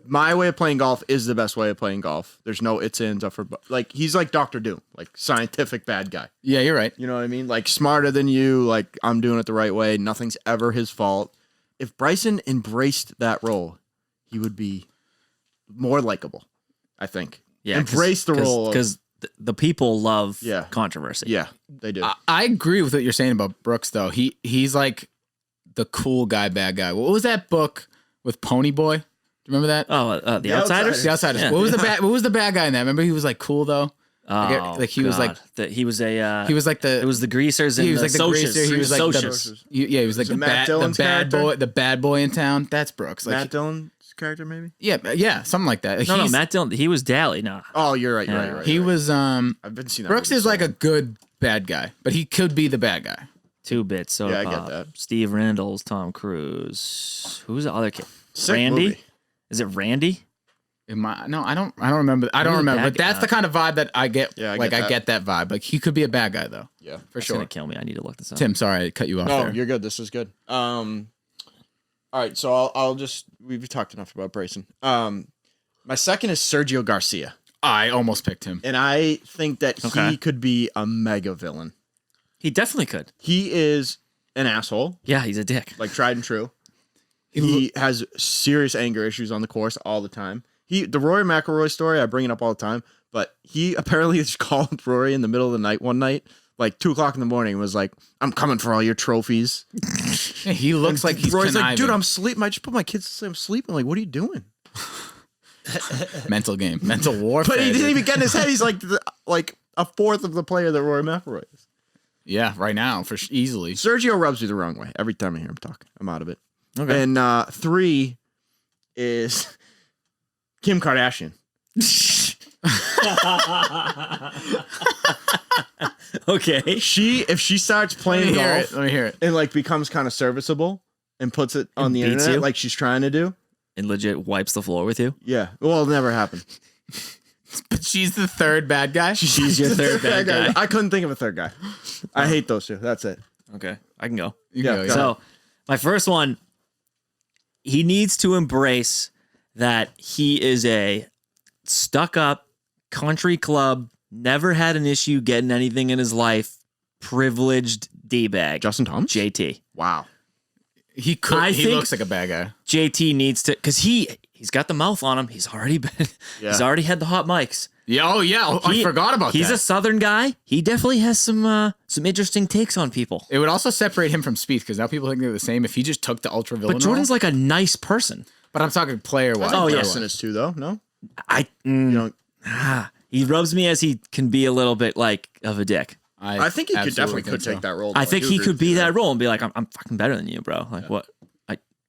my way of playing golf is the best way of playing golf. There's no its ends up for like he's like Dr. Doom, like scientific bad guy. Yeah, you're right. You know what I mean? Like smarter than you, like I'm doing it the right way. Nothing's ever his fault. If Bryson embraced that role, he would be more likable, I think. Yeah, Embrace the role. Because the people love Yeah. controversy. Yeah, they do. I agree with what you're saying about Brooks, though. He's like the cool guy, bad guy. What was that book with Pony Boy? Do you remember that? Oh, The Outsiders? The Outsiders. Yeah. What was the bad guy in that? Remember he was like cool though. Oh, Like he was like he was a he was like the it was the greasers and he was like the socias. greaser. He was like Socias. yeah, he was like Was it the Matt Dillon's character? bad boy in town. That's Brooks. Like Matt Dillon's character, maybe? yeah, something like that. No, Matt Dillon. He was Dally. No, Oh, you're right. You're right. You're right. He you're right. was I've been seeing that. Brooks movie is so like a long. good bad guy, but he could be the bad guy. 2-bit soda Yeah, I get pop. that. Steve Randall's Tom Cruise. Who's the other kid? Sick Randy? movie. Is it Randy? No, I don't remember. I don't Really remember. bad But that's guy. the kind of vibe that I get. Yeah, I like get I that. get that vibe. Like he could be a bad guy though, Yeah. for It's sure. gonna kill me. I need to look this up. Tim, sorry I cut you off No, there. you're good. This is good. All right, so I'll just we've talked enough about Bryson. My second is Sergio Garcia, I almost picked him. and I think that Okay. he could be a mega villain. He definitely could. He is an asshole, Yeah, he's a dick. like tried and true. He has serious anger issues on the course all the time. The Rory McIlroy story, I bring it up all the time, but he apparently just called Rory in the middle of the night one night, like 2:00 in the morning, and was like, "I'm coming for all your trophies." He looks like he's Rory's like, conniving. "Dude, I'm sleeping. I just put my kids to sleep. I'm sleeping. Like, what are you doing?" mental game, mental warfare. But he didn't dude. even get in his head. He's like a fourth of the player that Rory McIlroy is. Yeah, right now for easily. Sergio rubs me the wrong way every time I hear him talk. I'm out of it. Okay. And 3 is Kim Kardashian. Okay. If she starts Let playing me hear golf it. Let me hear it. and like becomes kind of serviceable and puts it on the beats internet you? like she's trying to do, And legit wipes the floor with you. yeah, well, it'll never happen. But she's the third bad guy. She's your third bad guy. I couldn't think of a third guy. I hate those two. That's it. Okay, I can go. You Yeah, go, go So, my first one, he needs to embrace that he is a stuck-up country club, never had an issue getting anything in his life, privileged D-bag. Justin Thomas. JT. Wow. He could. I He think- looks like a bad guy. JT needs to, because he's got the mouth on him. He's already been, he's Yeah. already had the hot mics. Yeah. Oh yeah. Oh, I He- forgot about He's that. a Southern guy. He definitely has some interesting takes on people. It would also separate him from Spieth because now people think they're the same. If he just took the ultra villain, But Jordan's like a nice person. But I'm talking player wise. Oh, yeah. Justin is too, though. No, You don't. He rubs me as he can be a little bit like of a dick. I think he could absolutely definitely think take that role. I though. think do he agree could with be you that there. role and be like, I'm fucking better than you, bro. Like what?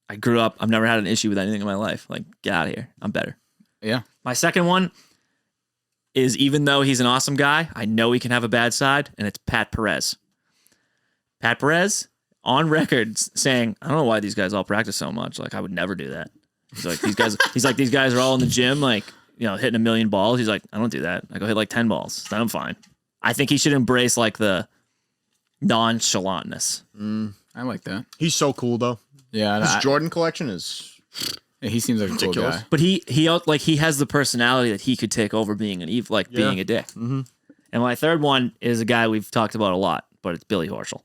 I grew up. I've never had an issue with anything in my life. Like get out of here. I'm better. Yeah. My second one is even though he's an awesome guy, I know he can have a bad side, and it's Pat Perez. Pat Perez on record saying, I don't know why these guys all practice so much. Like I would never do that. He's like these guys are all in the gym, like, hitting a million balls. He's like, I don't do that. I go hit like 10 balls. Then I'm fine. I think he should embrace like the nonchalantness. I like that. He's so cool, though. Yeah. His Jordan collection is He seems like a cool Ridiculous. guy. But he has the personality that he could take over being being a dick. Mm-hmm. And my third one is a guy we've talked about a lot, but it's Billy Horschel.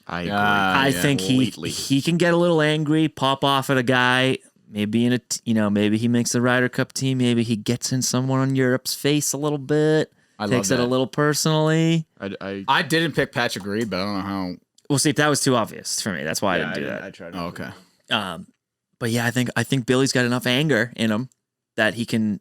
I agree. I yeah, think he can get a little angry, pop off at a guy. Maybe maybe he makes the Ryder Cup team. Maybe he gets in someone on Europe's face a little bit. I Takes love it a that. little personally. I didn't pick Patrick Reed, but I don't know how. Well, see, that was too obvious for me. That's why I didn't do that. I tried. Oh, okay. But yeah, I think Billy's got enough anger in him that he can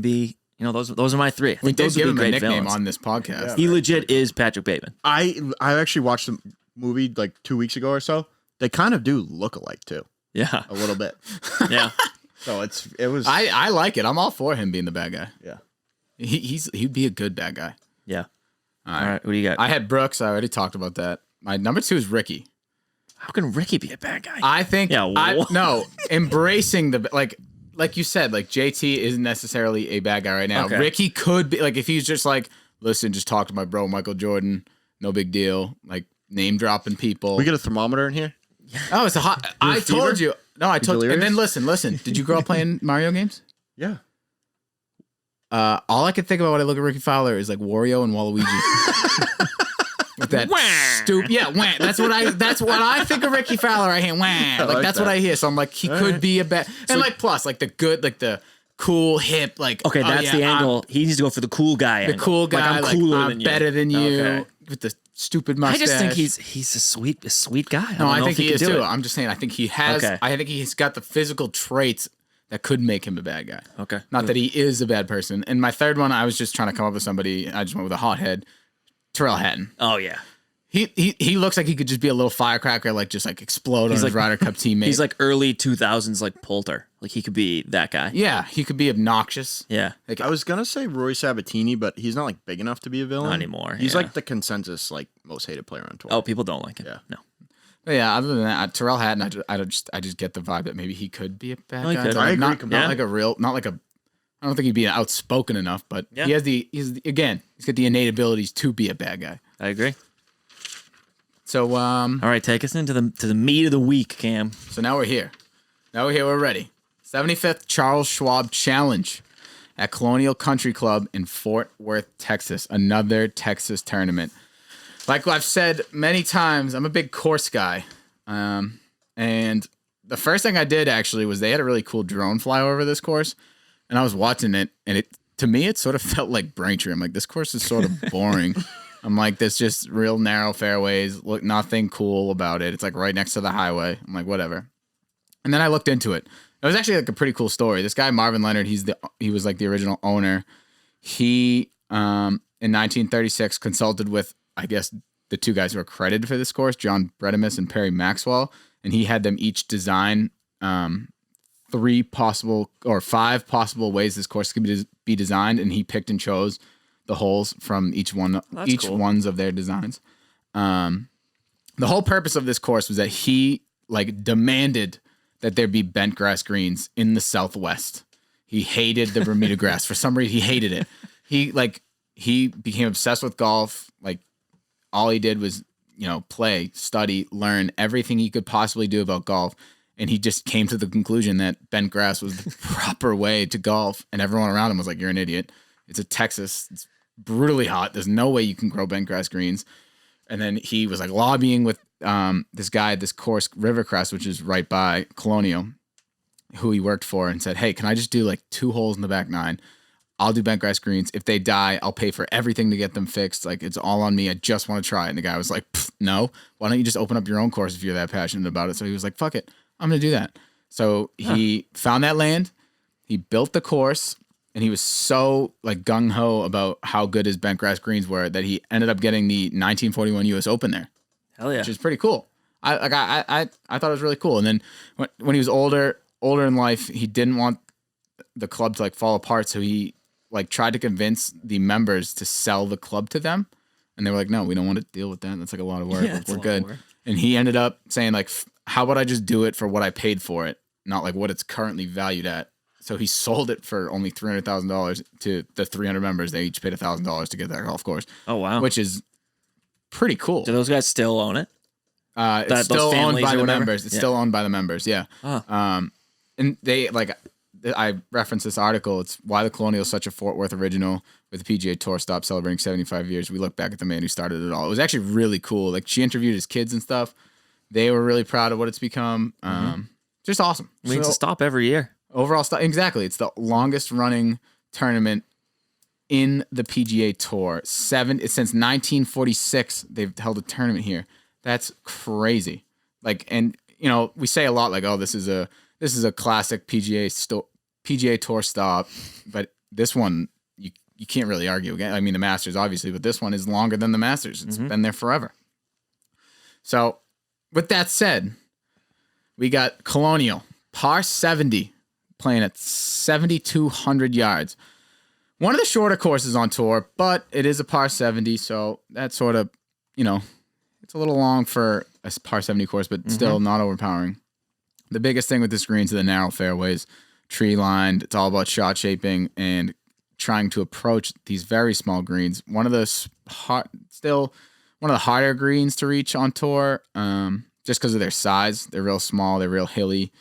be. Those are my three. I We think did those give would him be a great nickname villains. on this podcast. He legit is Patrick Bateman. I actually watched the movie like 2 weeks ago or so. They kind of do look alike too, Yeah, a little bit. yeah. So it was. I like it. I'm all for him being the bad guy. Yeah. He'd be a good bad guy. Yeah. All All right. What do you got? I had Brooks. I already talked about that. My number 2 is Ricky. How can Ricky be a bad guy? I think. Yeah, what? No, embracing the like you said, like JT isn't necessarily a bad guy right now. Okay. Ricky could be like if he's just like, listen, just talk to my bro Michael Jordan. No big deal. Like name dropping people. we get a thermometer in here. Oh, it's a hot. I fever? told you. No, I told you. And then delirious? listen. Did you grow up playing Mario games? Yeah. All I can think about when I look at Ricky Fowler is like Wario and Waluigi. With that stupid, wah. That's what I think of Ricky Fowler. I hear wah. Like like that's that. what I hear. So I'm like, he could be a bad, and like plus like the good, like the cool, hip, like Okay, that's the angle. He needs to go for the cool guy the angle. cool guy, like, I'm cooler than you. better than you Okay. with the stupid mustache. I just think he's a sweet guy. No, I think he he is can do too. it. I'm just saying. I think he has. Okay. I think he's got the physical traits that could make him a bad guy. Okay. Not that he is a bad person. And my third one, I was just trying to come up with somebody. I just went with a hothead, Tyrrell Hatton. Oh yeah. He looks like he could just be a little firecracker, like just like explode on his like- Ryder Cup teammate. He's like early 2000s, like Poulter. Like he could be that guy. yeah, he could be obnoxious. Yeah. Like I was gonna say Roy Sabatini, but he's not like big enough to be a villain Not anymore, He's yeah. like the consensus like most hated player on tour. Oh, people don't like him. Yeah. No. But yeah, other than that, Tyrrell Hatton, I just get the vibe that maybe he could be a bad he guy. could. Like, I agree not completely. like a real, not like a. I don't think he'd be outspoken enough, but Yeah. he's got the innate abilities to be a bad guy. I agree. So All right, take us into the meat of the week, Cam. So now we're here. We're ready. 75th Charles Schwab Challenge at Colonial Country Club in Fort Worth, Texas. Another Texas tournament. Like I've said many times, I'm a big course guy. And the first thing I did actually was they had a really cool drone fly over this course. And I was watching it. And to me, it sort of felt like Braintree. I'm like, this course is sort of boring. I'm like, there's just real narrow fairways. Look, nothing cool about it. It's like right next to the highway. I'm like, whatever. And then I looked into it. It was actually like a pretty cool story. This guy, Marvin Leonard, he was like the original owner. He, in 1936, consulted with, I guess, the two guys who are credited for this course, John Bredemus and Perry Maxwell. And he had them each design 5 possible ways this course could be designed. And he picked and chose the holes from each cool. ones of their designs. The whole purpose of this course was that he like demanded that there be bent grass greens in the Southwest. He hated the Bermuda grass. For some reason, he hated it. He became obsessed with golf. Like all he did was, play, study, learn everything he could possibly do about golf. And he just came to the conclusion that bent grass was the proper way to golf. And everyone around him was like, you're an idiot. It's a Texas. It's brutally hot. There's no way you can grow bent grass greens. And then he was like lobbying with this guy at this course, Rivercrest, which is right by Colonial, who he worked for, and said, hey, can I just do like 2 holes in the back 9? I'll do bent grass greens. If they die, I'll pay for everything to get them fixed. Like, it's all on me. I just want to try it. And the guy was like, no, why don't you just open up your own course if you're that passionate about it? So he was like, fuck it. I'm going to do that. So he found that land. He built the course. And he was so like gung ho about how good his bent grass greens were that he ended up getting the 1941 U.S. Open there, Hell yeah. which is pretty cool. I thought it was really cool. And then when he was older in life, he didn't want the club to like fall apart, so he like tried to convince the members to sell the club to them, and they were like, "No, we don't want to deal with that. That's like a lot of work. Yeah, it's a We're lot of good." work. And he ended up saying like, "How about I just do it for what I paid for it, not like what it's currently valued at?" So he sold it for only $300,000 to the 300 members. They each paid $1,000 to get that golf course. Oh wow. Which is pretty cool. Do those guys still own it? It's those still owned families by or the whatever? members. It's Yeah. still owned by the members. Yeah. Huh. And they like, I referenced this article. It's why the Colonial is such a Fort Worth original with the PGA Tour stop celebrating 75 years. We look back at the man who started it all. It was actually really cool. Like she interviewed his kids and stuff. They were really proud of what it's become. Just awesome. We need So- to stop every year. Overall stuff. Exactly. It's the longest running tournament in the PGA Tour. Since 1946, they've held a tournament here. That's crazy. Like, and we say a lot like, oh, this is a classic PGA Tour stop, but this one you can't really argue again. I mean, the Masters obviously, but this one is longer than the Masters. It's been there forever. So, with that said, we got Colonial par 70. Playing at 7,200 yards. One of the shorter courses on tour, but it is a par 70, so that's sort of, it's a little long for a par 70 course, but still not overpowering. The biggest thing with this green is the narrow fairways, tree lined. It's all about shot shaping and trying to approach these very small greens. One of the harder greens to reach on tour, just because of their size. They're real small. They're real hilly.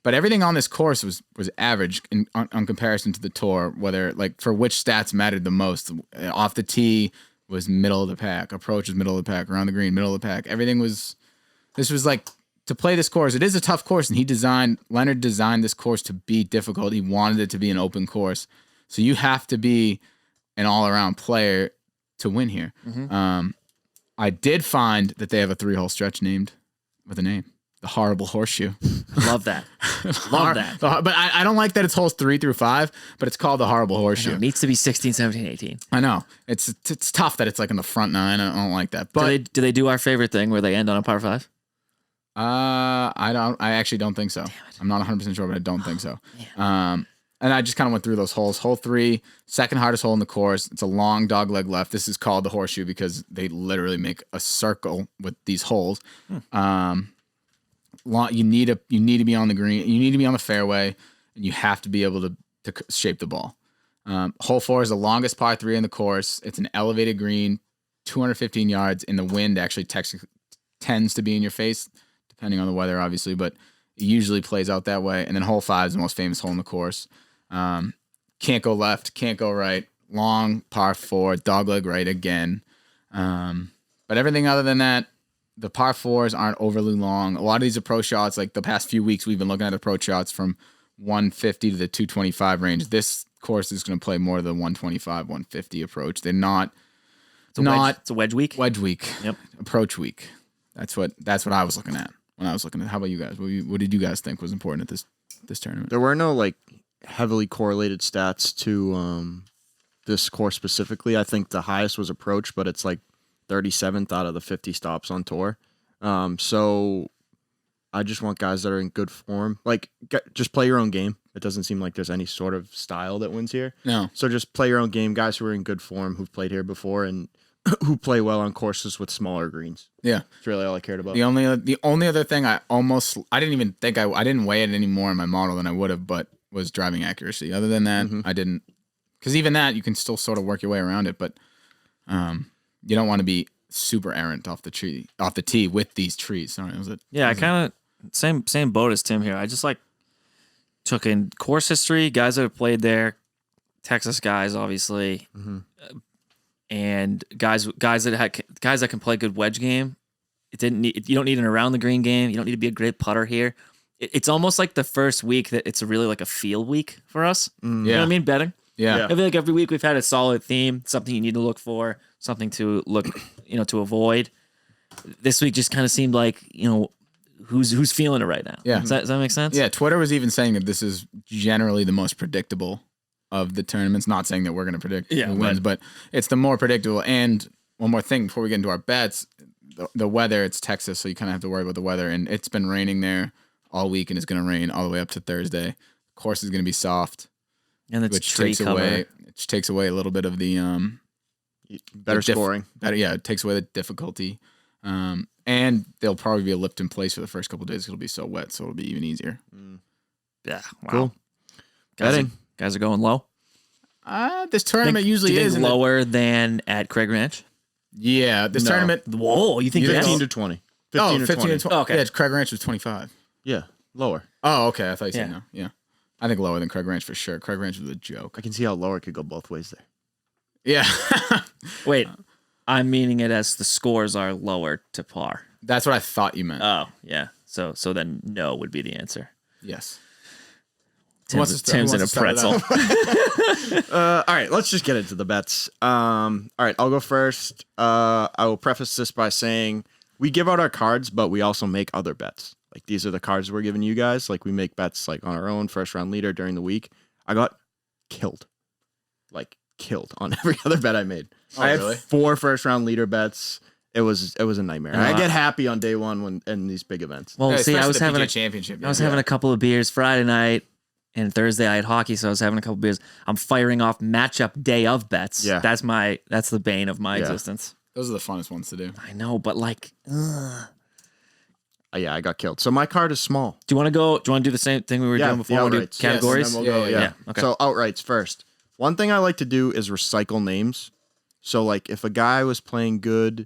But everything on this course was average on comparison to the tour, whether like for which stats mattered the most. Off the tee was middle of the pack, approach was middle of the pack, around the green, middle of the pack. This was like to play this course, it is a tough course, and Leonard designed this course to be difficult. He wanted it to be an open course. So you have to be an all-around player to win here. I did find that they have a 3-hole stretch named with a name. The Horrible Horseshoe. Love that. Love that. But I don't like that it's holes 3 through 5, but it's called the Horrible Horseshoe. It needs to be 16, 17, 18. I know. It's tough that it's like in the front 9. I don't like that. But Do they do our favorite thing where they end on a par 5? I actually don't think so. I'm not 100% sure, but I don't think so. And I just kind of went through those holes. Hole 3, second hardest hole in the course. It's a long dog leg left. This is called the Horseshoe because they literally make a circle with these holes. You need to be on the green. You need to be on the fairway, and you have to be able to shape the ball. Hole 4 is the longest par 3 in the course. It's an elevated green, 215 yards, and the wind actually tends to be in your face, depending on the weather, obviously, but it usually plays out that way. And then hole 5 is the most famous hole in the course. Can't go left, can't go right. Long par 4, dogleg right again. But everything other than that, the par 4s aren't overly long. A lot of these approach shots, like the past few weeks, we've been looking at approach shots from 150 to the 225 range. This course is going to play more of the 125, 150 approach. They're not. It's a wedge week. Wedge week. Yep. Approach week. That's what I was looking at when I was looking at. How about you guys? What did you guys think was important at this tournament? There were no like heavily correlated stats to this course specifically. I think the highest was approach, but it's like 37th out of the 50 stops on tour. So I just want guys that are in good form. Like, just play your own game. It doesn't seem like there's any sort of style that wins here. No. So just play your own game. Guys who are in good form, who've played here before, and who play well on courses with smaller greens. Yeah. That's really all I cared about. The only other thing I didn't weigh it any more in my model than I would have, but was driving accuracy. Other than that, I didn't. Because even that, you can still sort of work your way around it, but you don't want to be super errant off the tee with these trees. Sorry, I kind of same boat as Tim here. I just took in course history, guys that have played there, Texas guys, obviously, and guys that can play good wedge game. You don't need an around the green game. You don't need to be a great putter here. It's almost like the first week that it's really like a feel week for us. You know what I mean? Betting. Yeah. I feel like every week we've had a solid theme, something you need to look for, something to look, to avoid. This week just kind of seemed like, who's feeling it right now. Yeah. Does that make sense? Yeah. Twitter was even saying that this is generally the most predictable of the tournaments. Not saying that we're going to predict who wins, but it's the more predictable. And one more thing before we get into our bets, the weather, it's Texas, so you kind of have to worry about the weather. And it's been raining there all week, and it's going to rain all the way up to Thursday. Course is going to be soft. And it's which takes away a little bit of the better scoring. It takes away the difficulty. And there'll probably be a lift in place for the first couple of days. It'll be so wet, so it'll be even easier. Yeah, wow. Cool. Guys are going low. This tournament usually is lower than at Craig Ranch. Yeah, this tournament. Whoa, you think 15 to 20? 15 to 20. Oh, okay. Yeah, Craig Ranch was 25. Yeah, lower. Oh, okay. I thought you said no. Yeah. I think lower than Craig Ranch for sure. Craig Ranch was a joke. I can see how lower could go both ways there. Yeah. Wait, I'm meaning it as the scores are lower to par. That's what I thought you meant. Oh, yeah. So then no would be the answer. Yes. Tim's in a pretzel. All right, let's just get into the bets. All right, I'll go first. I will preface this by saying we give out our cards, but we also make other bets. Like, these are the cards we're giving you guys. Like, we make bets like on our own first round leader during the week. I got killed on every other bet I made. Oh, I had really? 4 first round leader bets. It was a nightmare. I get happy on day one in these big events. Well, see, I was having championship. I was having a couple of beers Friday night, and Thursday I had hockey, so I was having a couple of beers. I'm firing off matchup day of bets. Yeah. That's the bane of my existence. Those are the funnest ones to do. I know, but Yeah, I got killed. So my card is small. Do you want to do the same thing we were doing before? The We do categories? Yes, and then we'll go, Yeah. Okay. So outrights first. One thing I like to do is recycle names. So like if a guy was playing good,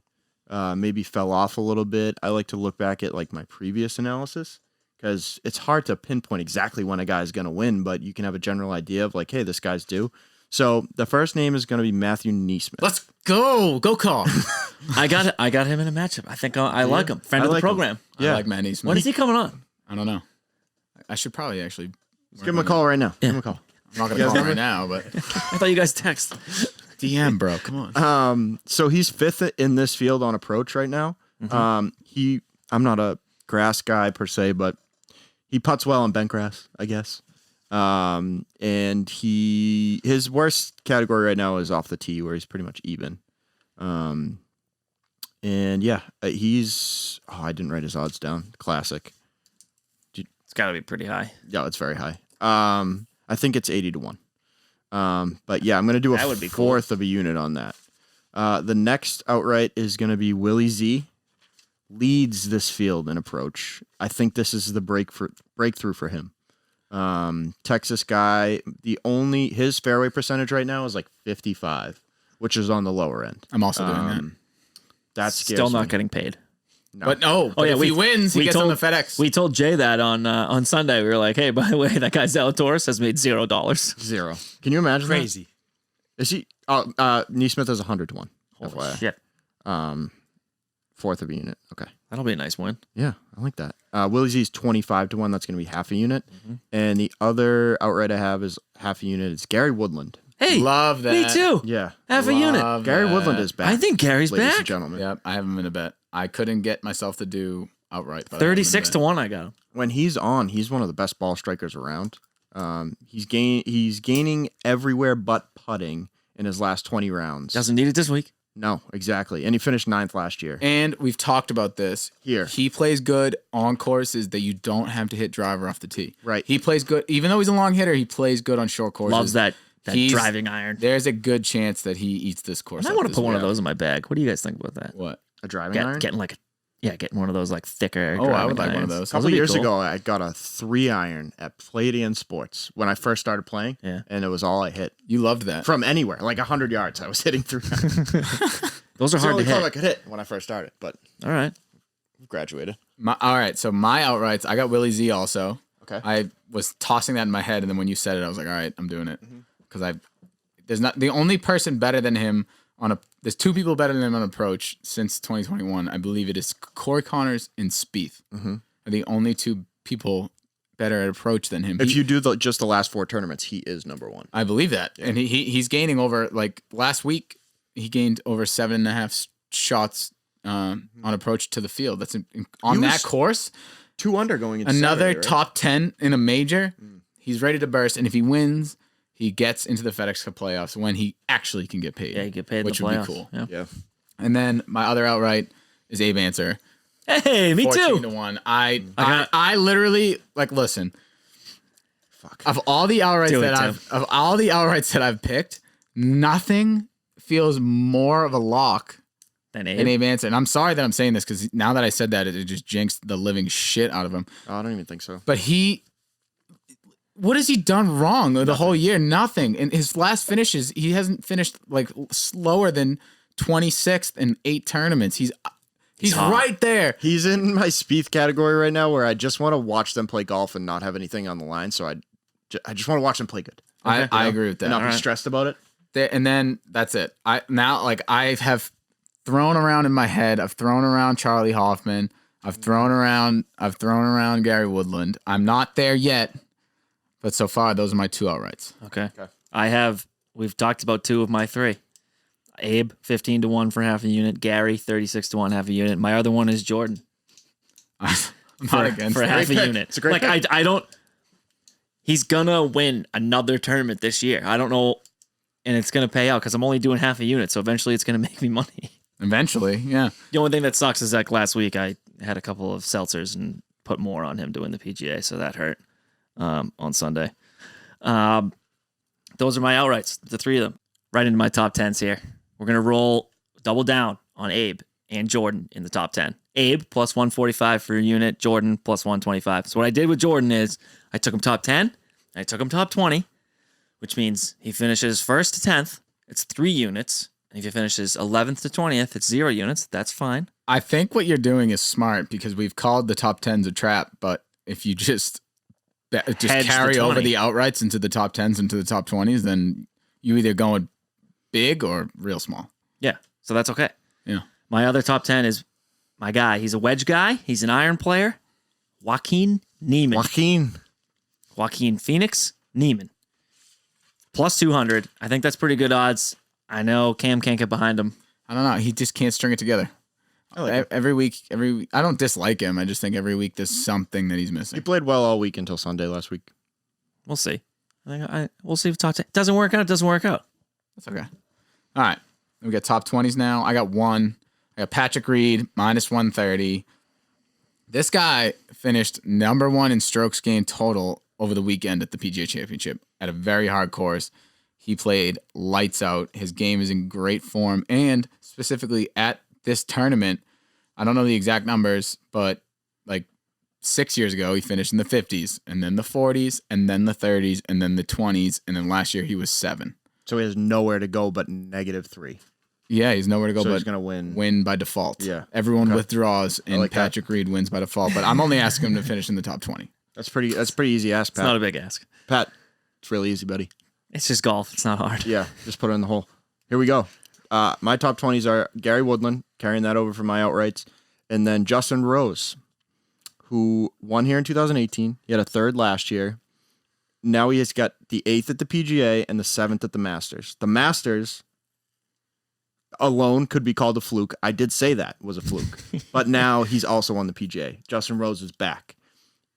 maybe fell off a little bit, I like to look back at like my previous analysis, because it's hard to pinpoint exactly when a guy is going to win, but you can have a general idea of like, hey, this guy's due. So the first name is going to be Matthew Neisman. Let's go. Go call. I got him in a matchup. I think I like him. Friend of the program. Yeah. I like Matt Neisman. When is he coming on? I don't know. I should probably actually Give him a call right now. Give him a call. I'm not going to call him right now, but I thought you guys text. DM, bro. Come on. So he's fifth in this field on approach right now. I'm not a grass guy per se, but he putts well on bent grass, I guess. And his worst category right now is off the tee, where he's pretty much even. And yeah, he's. Oh, I didn't write his odds down. Classic. It's got to be pretty high. Yeah, it's very high. I think it's 80-1. But yeah, I'm gonna do a fourth of a unit on that. The next outright is gonna be Willie Z. Leads this field in approach. I think this is the breakthrough for him. Texas guy. His fairway percentage right now is like 55, which is on the lower end. I'm also doing that. That's Still not getting paid. No. But if he wins, he gets on the FedEx. We told Jay that on Sunday. We were like, hey, by the way, that guy Zalatoris has made $0. Zero. Can you imagine? Crazy. That? Is he? Neesmith is 100-1. Holy shit. Fourth of a unit. Okay. That'll be a nice win. Yeah, I like that. Willie Z's 25-1. That's going to be half a unit. And the other outright I have is half a unit. It's Gary Woodland. Hey, love that. Me too. Yeah. Half a unit. Gary Woodland is back. I think Gary's ladies back. and gentlemen. Yep, I have him in a bet. I couldn't get myself to do outright. 36-1 I got him. When he's on, he's one of the best ball strikers around. He's gaining everywhere but putting in his last 20 rounds. Doesn't need it this week. No, exactly. And he finished 9th last year. And we've talked about this. Here. He plays good on courses that you don't have to hit driver off the tee. Right. He plays good. Even though he's a long hitter, he plays good on short courses. Loves that driving iron. There's a good chance that he eats this course. I want to put one of those in my bag. What do you guys think about that? What? A driving iron? Getting one of those like thicker. Oh, I would like irons. one of those. A couple years ago, I got a 3-iron at Palladian Sports when I first started playing. Yeah. And it was all I hit. You loved that. From anywhere, like 100 yards, I was hitting 3 irons. Those are hard to hit. I hit. could hit when I first started, but All right. graduated. All right, so my outrights, I got Willie Z also. Okay. I was tossing that in my head, and then when you said it, I was like, all right, I'm doing it. Because there's not the only person better than him there's 2 people better than him on approach since 2021. I believe it is Cory Connors and Spieth. Are the only 2 people better at approach than him. If you do just the last 4 tournaments, he is number 1. I believe that. Yeah. And he's gaining over, like last week, he gained over 7.5 shots on approach to the field. That's on that course. 2 under going into another Saturday, right? top 10 in a major. He's ready to burst, and if he wins, he gets into the FedEx Cup playoffs when he actually can get paid. Yeah, you get paid in which the would playoffs. be cool. Yeah. And then my other outright is Abe Answer. Hey, me too. 14-1. I literally listen. Fuck. Of all the outrights that I've picked, nothing feels more of a lock than than Abe Answer. And I'm sorry that I'm saying this because now that I said that, it just jinxed the living shit out of him. Oh, I don't even think so. But what has he done wrong the whole year? Nothing. In his last finishes, he hasn't finished slower than 26th in 8 tournaments. He's right there. He's in my Spieth category right now where I just want to watch them play golf and not have anything on the line. So I just want to watch them play good. I agree with that. And not be stressed about it. And then that's it. I have thrown around in my head. I've thrown around Charlie Hoffman. I've thrown around Gary Woodland. I'm not there yet, but so far those are my 2 outrights. Okay. We've talked about 2 of my 3. Abe 15-1 for half a unit. Gary 36-1 half a unit. My other one is Jordan. I'm not against for that. half a unit. It's a great pick. I don't. He's gonna win another tournament this year. I don't know, and it's gonna pay out because I'm only doing half a unit. So eventually, it's gonna make me money. Eventually, yeah. The only thing that sucks is that last week I had a couple of seltzers and put more on him doing the PGA, so that hurt on Sunday. Those are my outrights, the 3 of them, right into my top 10s here. We're gonna roll double down on Abe and Jordan in the top 10. Abe plus 145 for a unit, Jordan plus 125. So what I did with Jordan is I took him top 10, and I took him top 20, which means he finishes 1st to 10th. It's 3 units. And if he finishes 11th to 20th, it's 0 units. That's fine. I think what you're doing is smart because we've called the top 10s a trap, but if you just carry over the outrights into the top 10s into the top 20s, then you either going big or real small. Yeah, so that's okay. Yeah. My other top 10 is my guy. He's a wedge guy. He's an iron player. Joaquin Neisman. Joaquin Phoenix Neisman. Plus 200. I think that's pretty good odds. I know Cam can't get behind him. I don't know. He just can't string it together. Every week, I don't dislike him. I just think every week there's something that he's missing. He played well all week until Sunday last week. We'll see. We'll see if top 10 doesn't work out. It doesn't work out. That's okay. All right. We got top 20s now. I got one. I got Patrick Reed, minus 130. This guy finished number 1 in strokes gained total over the weekend at the PGA Championship at a very hard course. He played lights out. His game is in great form. And specifically at this tournament, I don't know the exact numbers, but like 6 years ago, he finished in the 50s, and then the 40s, and then the 30s, and then the 20s, and then last year he was 7. So he has nowhere to go but -3. Yeah, he's nowhere to go, So but he's gonna win. Win by default. Yeah. Everyone withdraws, and like that. Patrick Reed wins by default. But I'm only asking him to finish in the top 20. That's pretty easy ask, It's Pat. not a big ask. Pat, it's really easy, buddy. It's just golf. It's not hard. Yeah, just put it in the hole. Here we go. My top 20s are Gary Woodland, carrying that over for my outrights, and then Justin Rose, who won here in 2018. He had a 3rd last year. Now he has got the 8th at the PGA and the 7th at the Masters. The Masters alone could be called a fluke. I did say that was a fluke. But now he's also on the PGA. Justin Rose is back.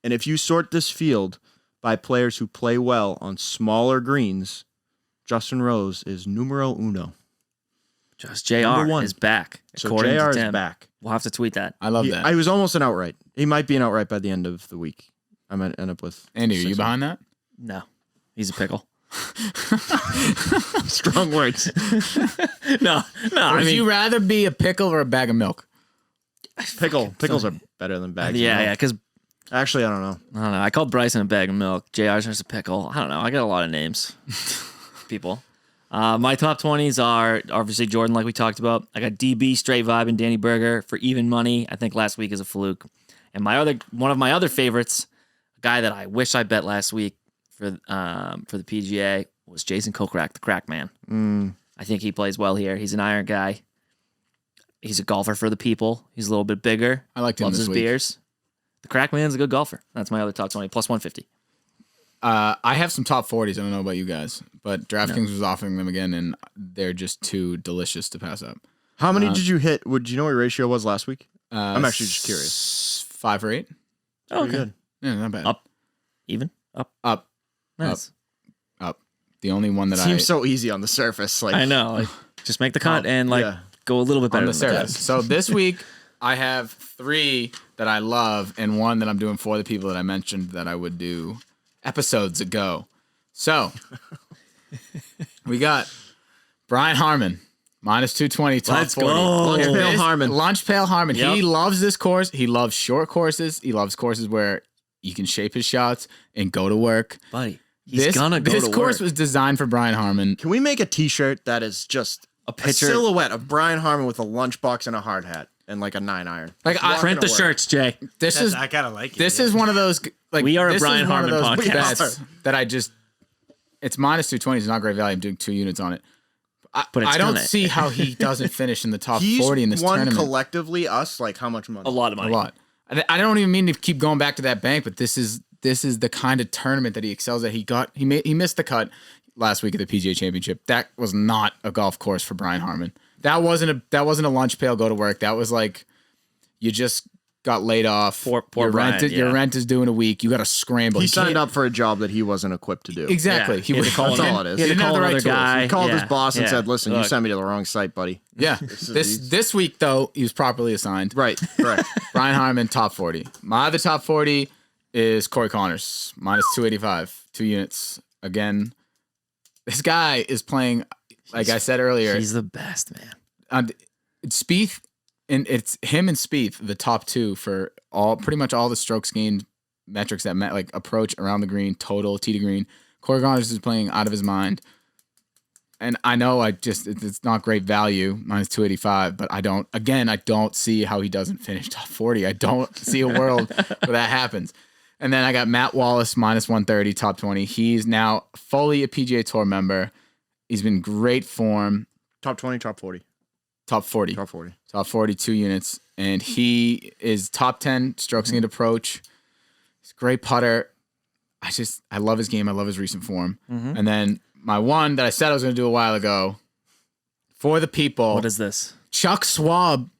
And if you sort this field by players who play well on smaller greens, Justin Rose is numero uno. Just JR Number 1. is back. So according JR to is Tim. back. We'll have to tweet that. I love that. I was almost an outright. He might be an outright by the end of the week. I might end up with Andy, are you 6. behind that? No, he's a pickle. Strong words. No. Would you rather be a pickle or a bag of milk? Pickles are better than bags. Yeah, because Actually, I don't know. I don't know. I called Bryson a bag of milk. JR's just a pickle. I don't know. I got a lot of names. People. My top 20s are obviously Jordan, like we talked about. I got DB, Straight Vibe, and Danny Berger for even money. I think last week is a fluke. And one of my other favorites, a guy that I wish I bet last week for the PGA, was Jason Kokrak, the Crack Man. I think he plays well here. He's an iron guy. He's a golfer for the people. He's a little bit bigger. I liked him Loves this his week. beers. The Crack Man's a good golfer. That's my other top 20, plus 150. I have some top 40s. I don't know about you guys, but DraftKings was offering them again, and they're just too delicious to pass up. How many did you hit? Do you know what your ratio was last week? Uh, I'm actually just curious. 5 or 8. Oh, okay. Good. Yeah, not bad. Up. Even? Up. Up. Nice. Up. The only one that Seems so easy on the surface. Like I know. Like, just make the cut and yeah. go a little bit better on the than surface. So this week I have 3 that I love and 1 that I'm doing for the people that I mentioned that I would do episodes ago. So we got Brian Harmon, minus 220, top Let's 40. go. Lunch And Pail this- Harmon. Lunch Pail Harmon. Yep. He loves this course. He loves short courses. He loves courses where you can shape his shots and go to work. Buddy, he's gonna go This to course work. was designed for Brian Harmon. Can we make a T-shirt that is just A a picture. silhouette of Brian Harmon with a lunchbox and a hard hat and like a 9-iron? Like I, Print the work. shirts, Jay. this is I kind of like it. This yeah. is one of those like We are a this is Brian one of Harmon those podcast. bets that I just it's minus 220 is not great value. I'm doing 2 units on it. But it's I don't gonna- see how he doesn't finish in the top He's 40 in this won tournament. collectively us like how much money? A lot of A money. lot. I don't even mean to keep going back to that bank, but this is the kind of tournament that he excels at. He missed the cut last week at the PGA Championship. That was not a golf course for Brian Harmon. That wasn't a lunch pail go to work. That was like you just got laid off. Poor your Brian, rent your yeah. rent is due in a week. You got to scramble. He You signed can't- up for a job that he wasn't equipped to do. Exactly. Yeah, he had to call That's him. all it is. He had to didn't have call the right another tools. guy. He called Yeah, his boss and yeah. said, "Listen, you Look, sent me to the wrong site, buddy." Yeah. is This week though, he was properly assigned. Right, correct. Brian Harmon, top 40. My other top 40 is Cory Connors, minus 285, 2 units. Again, this guy is playing, like I said earlier, He's the best, man. it's Spieth, and it's him and Spieth, the top 2 for pretty much all the strokes gained metrics that met, like approach, around the green, total, tee to green. Cory Connors is playing out of his mind. And I know it's not great value, minus 285, but I don't see how he doesn't finish top 40. I don't see a world where that happens. And then I got Matt Wallace, minus 130, top 20. He's now fully a PGA Tour member. He's been great form. Top 20, top 40. Top 40. Top 40. Top 42 units. And he is top 10 strokes gained approach. He's a great putter. I love his game. I love his recent form. And then my one that I said I was going to do a while ago, for the people. What is this? Chuck Schwab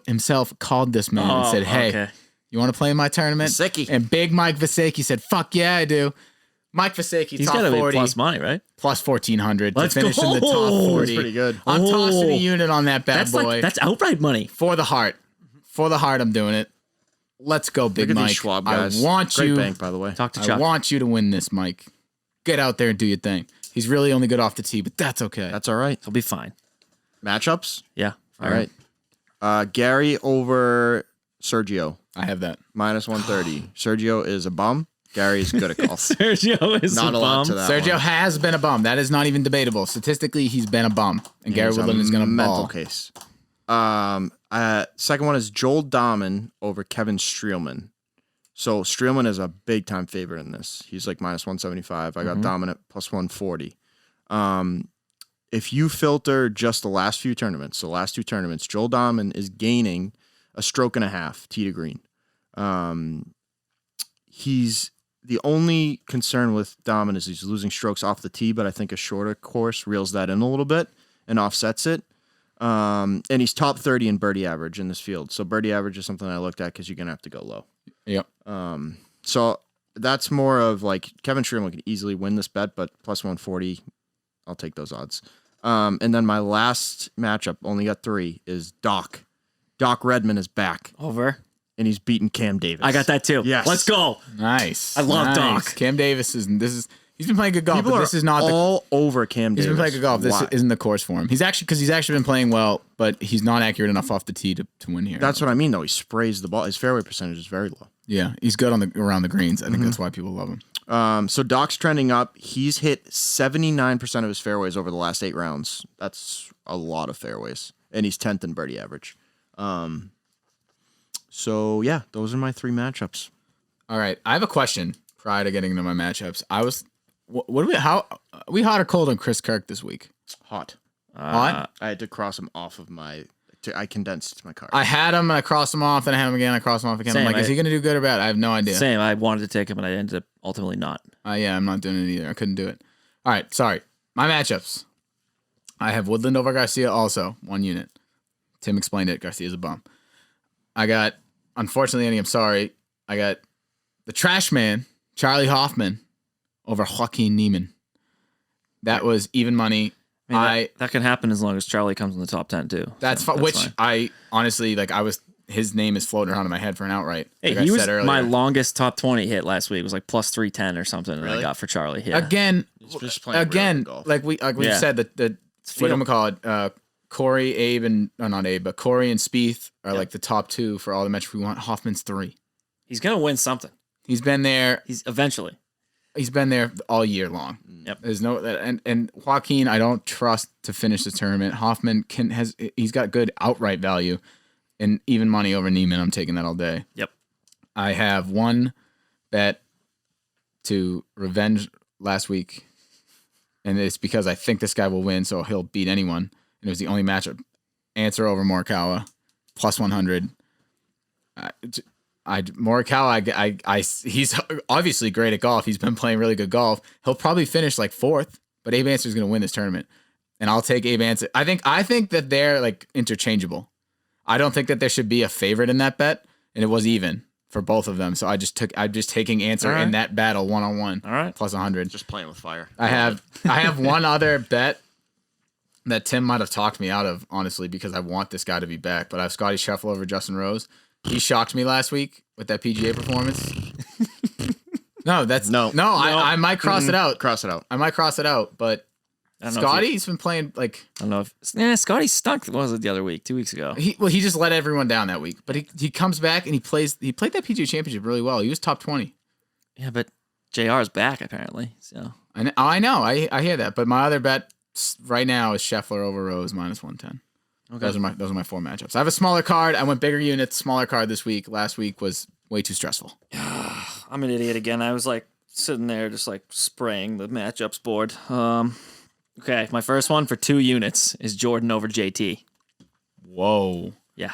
himself called this man and said, hey, okay. you want to play in my tournament? Vasecki. And big Mike Vasecki said, fuck yeah, I do. Mike Vasecki, He's top got to be 40. plus money, right? Plus 1,400 Let's to finish in the top go. 40. That's pretty good. I'm tossing a unit on that bad That's boy. that's outright money. For the heart. For the heart, I'm doing it. Let's go, Big Look at Mike. these Schwab guys. I want Great you. bank, by the way. Talk to I Chuck. want you to win this, Mike. Get out there and do your thing. He's really only good off the tee, but that's okay. That's all right. He'll be fine. Matchups? Yeah. All right. Gary over Sergio, I have that. minus 130. Sergio is a bum. Gary is good at golf. Sergio is Not a a lot bum. to that Sergio one. has been a bum. That is not even debatable. Statistically, he's been a bum. And Gary He's a Woodland is going to mental ball. case. Second one is Joel Dahman over Kevin Streelman. So Streelman is a big time favorite in this. He's like minus 175. I got Dahman at plus 140. If you filter just the last few tournaments, Joel Dahman is gaining a stroke and a half tee to green. He's the only concern with Dahman is he's losing strokes off the tee, but I think a shorter course reels that in a little bit and offsets it. And he's top 30 in birdie average in this field. So birdie average is something I looked at because you're going to have to go low. Yep. So that's more of like Kevin Streelman could easily win this bet, but plus 140, I'll take those odds. And then my last matchup, only got 3, is Doc. Doc Redman is back, Over. and he's beating Cam Davis. I got that too. Yes. Let's go. Nice. I love nice. Doc. Cam Davis he's been playing good golf, People but are this is not all over Cam he's Davis. been playing good golf. This Why? isn't the course for him. He's actually been playing well, but he's not accurate enough off the tee to win here. That's what I mean, though. He sprays the ball. His fairway percentage is very low. Yeah, he's good around the greens. I think that's why people love him. So Doc's trending up. He's hit 79% of his fairways over the last 8 rounds. That's a lot of fairways. And he's 10th in birdie average. So, yeah, those are my 3 matchups. All right, I have a question prior to getting into my matchups. Are we hot or cold on Chris Kirk this week? Hot. Hot? I had to cross him off of I condensed my card. I had him and I crossed him off, then I had him again, I crossed him off again. Same, I'm like, is he going to do good or bad? I have no idea. Same. I wanted to take him, and I ended up ultimately not. Yeah, I'm not doing it either. I couldn't do it. All right, sorry. My matchups. I have Woodland over Garcia also, 1 unit. Tim explained it. Garcia's a bum. I got, unfortunately, Andy, I'm sorry. I got the trash man, Charlie Hoffman, over Joaquin Neisman. That was even money. That can happen as long as Charlie comes in the top 10 too. That's So which fine. I honestly his name is floating around in my head for an outright. Hey, like he I was said earlier. my longest top 20 hit last week. It was like plus 310 or something that I Really? got for Charlie. Yeah. Again, just playing really good golf. we've Yeah. said that the what do we call it? Corey, Abe, and not Abe, but Corey and Spieth are like the top 2 for all the metrics we want. Hoffman's 3. He's gonna win something. He's been there. He's eventually. He's been there all year long. Yep. There's no and Joaquin I don't trust to finish the tournament. Hoffman he's got good outright value and even money over Neisman. I'm taking that all day. Yep. I have one bet to revenge last week, and it's because I think this guy will win, so he'll beat anyone. And it was the only matchup. Answer over Morikawa, plus 100. Morikawa, he's obviously great at golf. He's been playing really good golf. He'll probably finish like 4th, but Abe Answer is going to win this tournament, and I'll take Abe Answer. I think that they're like interchangeable. I don't think that there should be a favorite in that bet, and it was even for both of them. So I'm just taking Answer in that battle 1-on-1. All right. Plus 100. Just playing with fire. I have one other bet that Tim might have talked me out of, honestly, because I want this guy to be back. But I have Scotty Scheffler over Justin Rose. He shocked me last week with that PGA performance. No. I might cross it out. Cross it out. I might cross it out, but I don't know Scotty's been playing like I don't know if Scotty stunk. What was it the other week? 2 weeks ago. he just let everyone down that week. But he comes back and he played that PGA Championship really well. He was top 20. Yeah, but JR's back apparently. So I know. I hear that. But my other bet right now is Scheffler over Rose minus 110. Okay. Those are my 4 matchups. I have a smaller card. I went bigger units, smaller card this week. Last week was way too stressful. I'm an idiot again. I was like sitting there just like spraying the matchups board. Okay, my first one for 2 units is Jordan over JT. Whoa. Yeah,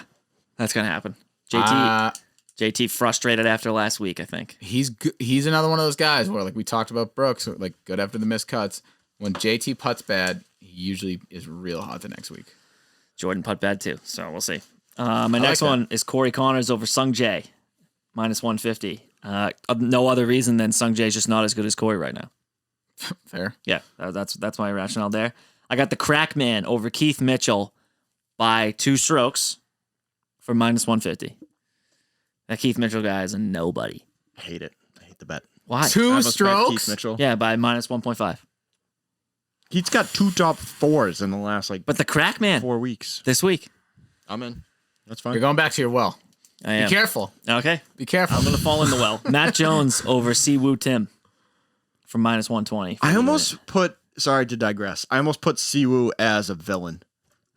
that's gonna happen. JT frustrated after last week, I think. He's another one of those guys where, like we talked about Brooks, like good after the missed cuts. When JT putts bad, he usually is real hot the next week. Jordan putt bad too, so we'll see. My next one is Cory Connors over Sung Jae, -150. No other reason than Sung Jae is just not as good as Cory right now. Fair. Yeah, that's my rationale there. I got the Crack Man over Keith Mitchell by 2 strokes for -150. That Keith Mitchell guy is a nobody. I hate it. I hate the bet. Why? 2 Keith strokes? Mitchell. Yeah, by -1.5. He's got 2 top 4s in the last But the Crack Man 4 weeks. this week. I'm in. That's You're fine. going back to your well. I am. Be careful. Okay. Be careful. I'm going to fall in the well. Matt Jones over Siwoo Tim for -120. I almost put. Sorry to digress. I almost put Siwoo as a villain.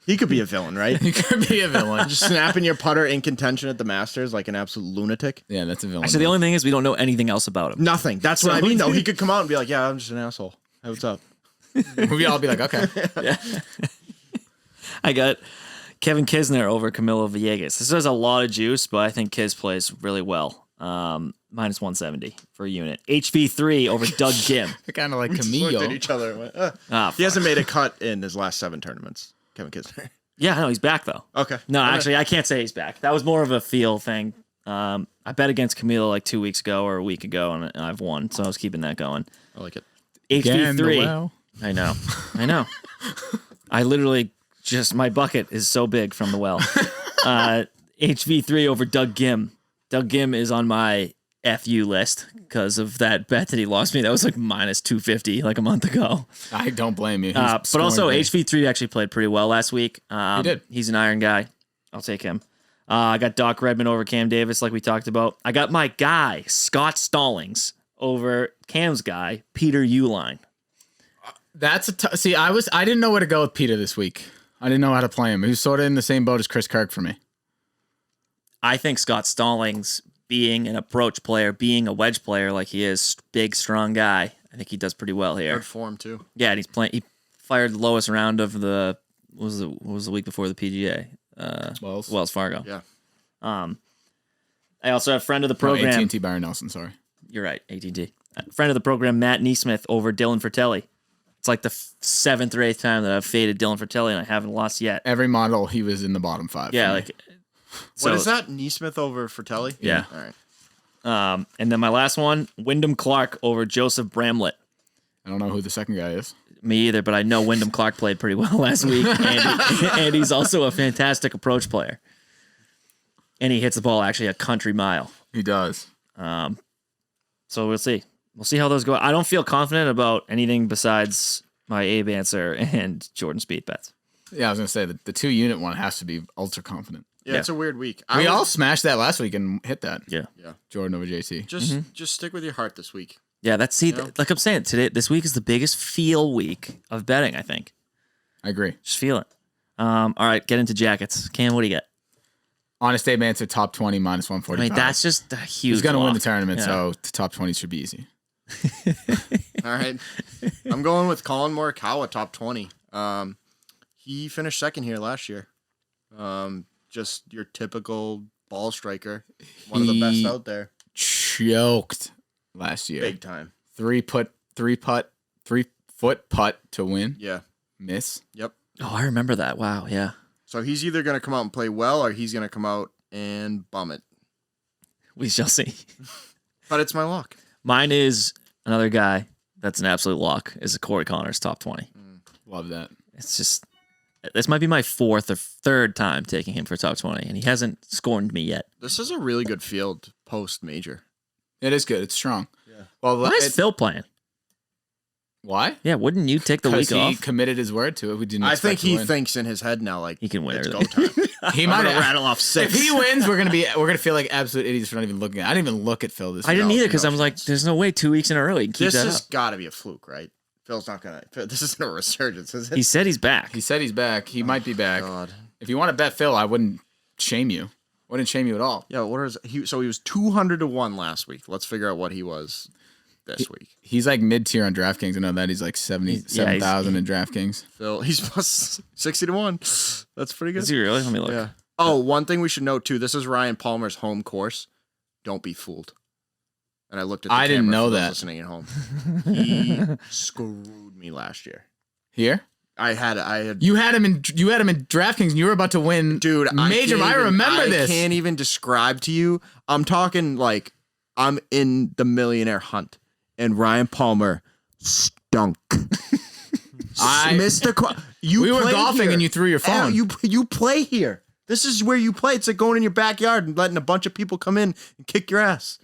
He could be a villain, right? He could be a villain. Just snapping your putter in contention at the Masters like an absolute lunatic. Yeah, that's a villain. Actually, the only thing is we don't know anything else about him. Nothing. That's what I mean, though. He could come out and be like, "Yeah, I'm just an asshole. Hey, what's up?" We'd all be like, okay. I got Kevin Kisner over Camilo Villegas. This has a lot of juice, but I think Kiz plays really well. -170 for a unit. HV3 over Doug Kim. They're kind of like Looked at Camillo. each other and went, Ah, He hasn't made a cut in his last 7 tournaments. Kevin Kisner. yeah, no, he's back though. Okay. No, Okay. actually, I can't say he's back. That was more of a feel thing. I bet against Camilo like 2 weeks ago or a week ago, and I've won, so I was keeping that going. I like it. HV3. well. I know. I literally just, my bucket is so big from the well. HV3 over Doug Gim. Doug Gim is on my FU list because of that bet that he lost me. That was like -250 like a month ago. I don't blame you. But also HV3 actually played pretty well last week. He did. He's an iron guy. I'll take him. I got Doc Redman over Cam Davis like we talked about. I got my guy, Scott Stallings, over Cam's guy, Peter Uline. That's see. I didn't know where to go with Peter this week. I didn't know how to play him. He was sort of in the same boat as Chris Kirk for me. I think Scott Stallings, being an approach player, being a wedge player like he is, big, strong guy, I think he does pretty well here. Good form too. Yeah, and he's playing. He fired the lowest round of the what was the week before the PGA? Wells Fargo. Yeah. I also have friend of the program. AT&T Byron Nelson. Sorry. You're right, AT&T. Friend of the program, Matt Neesmith over Dylan Fratelli. It's like the 7th or 8th time that I've faded Dylan Fratelli, and I haven't lost yet. Every model, he was in the bottom 5. Yeah, for me. like. What is that? Neesmith over Fratelli? Yeah. All right. And then my last one, Wyndham Clark over Joseph Bramlett. I don't know who the second guy is. Me either, but I know Wyndham Clark played pretty well last week, and he's also a fantastic approach player. And he hits the ball actually a country mile. He does. So we'll see. We'll see how those go. I don't feel confident about anything besides my Abe answer and Jordan Speed bets. Yeah, I was gonna say that the 2-unit one has to be ultra confident. Yeah, it's a weird week. We all smashed that last week and hit that. Yeah. Yeah. Jordan over JT. Just stick with your heart this week. Yeah, like I'm saying, this week is the biggest feel week of betting, I think. I agree. Just feel it. All right, get into jackets. Cam, what do you get? Honest Abe answer top 20 -145. I mean, that's just a huge He's gonna win lock. the tournament, Yeah. so the top 20 should be easy. All right. I'm going with Colin Morikawa, top 20. He finished second here last year. Just your typical ball striker. One of the best out there. Choked last year. Big time. 3-foot putt to win. Yeah. Miss. Yep. Oh, I remember that. Wow, yeah. So he's either going to come out and play well or he's going to come out and bum it. We shall see. But it's my lock. Mine is another guy that's an absolute lock, is a Cory Connors top 20. Love that. It's just, this might be my 4th or 3rd time taking him for top 20, and he hasn't scorned me yet. This is a really good field post-major. It is good. It's strong. Yeah. Well, Why is Phil playing? Why? Yeah, wouldn't you take the Because week he off? committed his word to it. We didn't. I think expect to he win. thinks in his head now, like, He can win it's go everything. time. He I'm might going to rattle off 6. If he wins, we're gonna feel like absolute idiots for not even looking. I didn't even look at Phil this I week. didn't either, No, because no I was like, chance. there's no way 2 weeks in a row he can keep This that has up. got to be a fluke, right? Phil's not going to. This isn't a resurgence, is it? He said he's back. He said he's back. He might be back. God. If you want to bet Phil, I wouldn't shame you. Wouldn't shame you at all. Yeah, what is he? So he was 200 to 1 last week. Let's figure out what he was this week. He's like mid-tier on DraftKings. I know that he's like 77,000 in DraftKings. Phil, he's plus 60 to 1. That's pretty good. Is he really? Let me look. Yeah. Oh, one thing we should note too. This is Ryan Palmer's home course. Don't be fooled. And I looked at. I didn't know that. Listening at home, he screwed me last year. Here, I had. You had him in DraftKings, and you were about to win, dude. Major. I remember this. I can't even describe to you. I'm talking like I'm in the millionaire hunt, and Ryan Palmer stunk. We were golfing, here. And you threw your phone. You play here. This is where you play. It's like going in your backyard and letting a bunch of people come in and kick your ass.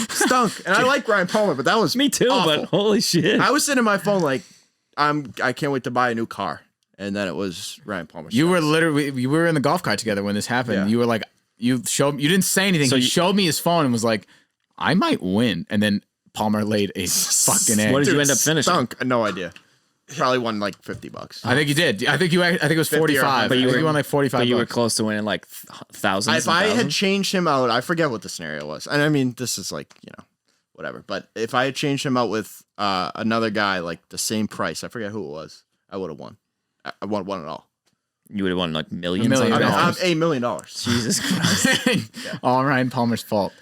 Stunk. And I like Ryan Palmer, but that was me too. awful. But holy shit, I was sitting in my phone like I can't wait to buy a new car, and then it was Ryan Palmer. You were in the golf cart together when this happened. Yeah. You were like, you didn't say anything. So he showed me his phone and was like, I might win, and then Palmer laid a fucking egg. What did you end up finishing? Stunk. No idea. Probably won like $50. I think you did. I think it was 45. But you won like 45. But you were bucks. close to winning like thousands. If I had changed him out, I forget what the scenario was. And I mean, this is like, whatever. But if I had changed him out with another guy like the same price, I forget who it was, I would have won. I won it all. You would have won like millions. $1 million. I'm $1 million. Jesus Christ. All Ryan Palmer's fault.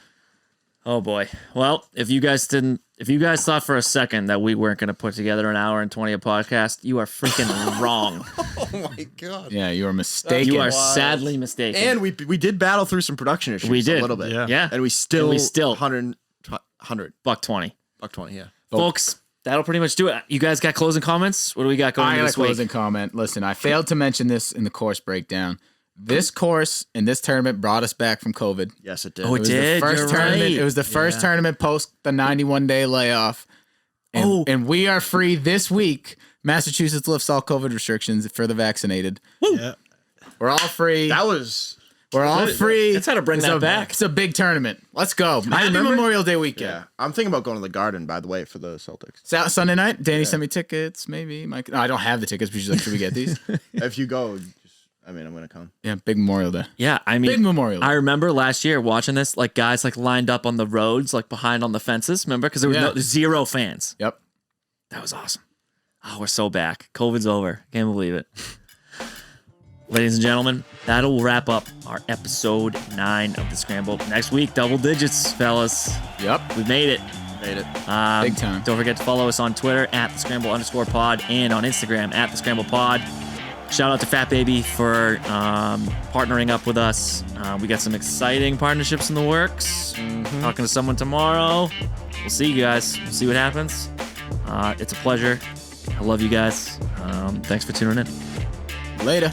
Oh boy. Well, if you guys thought for a second that we weren't going to put together an hour and 20 a podcast, you are freaking wrong. Oh my God. Yeah, you were mistaken. You are sadly mistaken. And we did battle through some production issues. We did a little bit. Yeah. And we still 100. $120. $120. Yeah. Folks, that'll pretty much do it. You guys got closing comments? What do we got going I got a this week? closing comment. Listen, I failed to mention this in the course breakdown. This course and this tournament brought us back from COVID. Yes, it did. Oh, It was did? the first You're tournament. right. It was the first tournament post the 91-day layoff. And we are free this week. Massachusetts lifts all COVID restrictions for the vaccinated. Yeah. We're all free. We're all free. That's how to bring that back. It's a big tournament. Let's go. Happy remember- Memorial Day weekend. Yeah. I'm thinking about going to the Garden, by the way, for the Celtics. Sunday night, Danny sent me tickets. Maybe Mike. No, I don't have the tickets, but she's like, should we get these? If you go, I'm going to come. Yeah, big Memorial Day. Yeah, I mean, Big Memorial Day. I remember last year watching this, like guys like lined up on the roads, like behind on the fences. Remember? Because there was zero fans. Yep. That was awesome. Oh, we're so back. COVID's over. Can't believe it. Ladies and gentlemen, that'll wrap up our episode 9 of the Scramble. Next week, double digits, fellas. Yep. We made it. Made it. Big time. Don't forget to follow us on Twitter at the Scramble_pod and on Instagram at the Scramble Pod. Shout out to Fat Baby for partnering up with us. We got some exciting partnerships in the works. Talking to someone tomorrow. We'll see you guys. We'll see what happens. It's a pleasure. I love you guys. Thanks for tuning in. Later.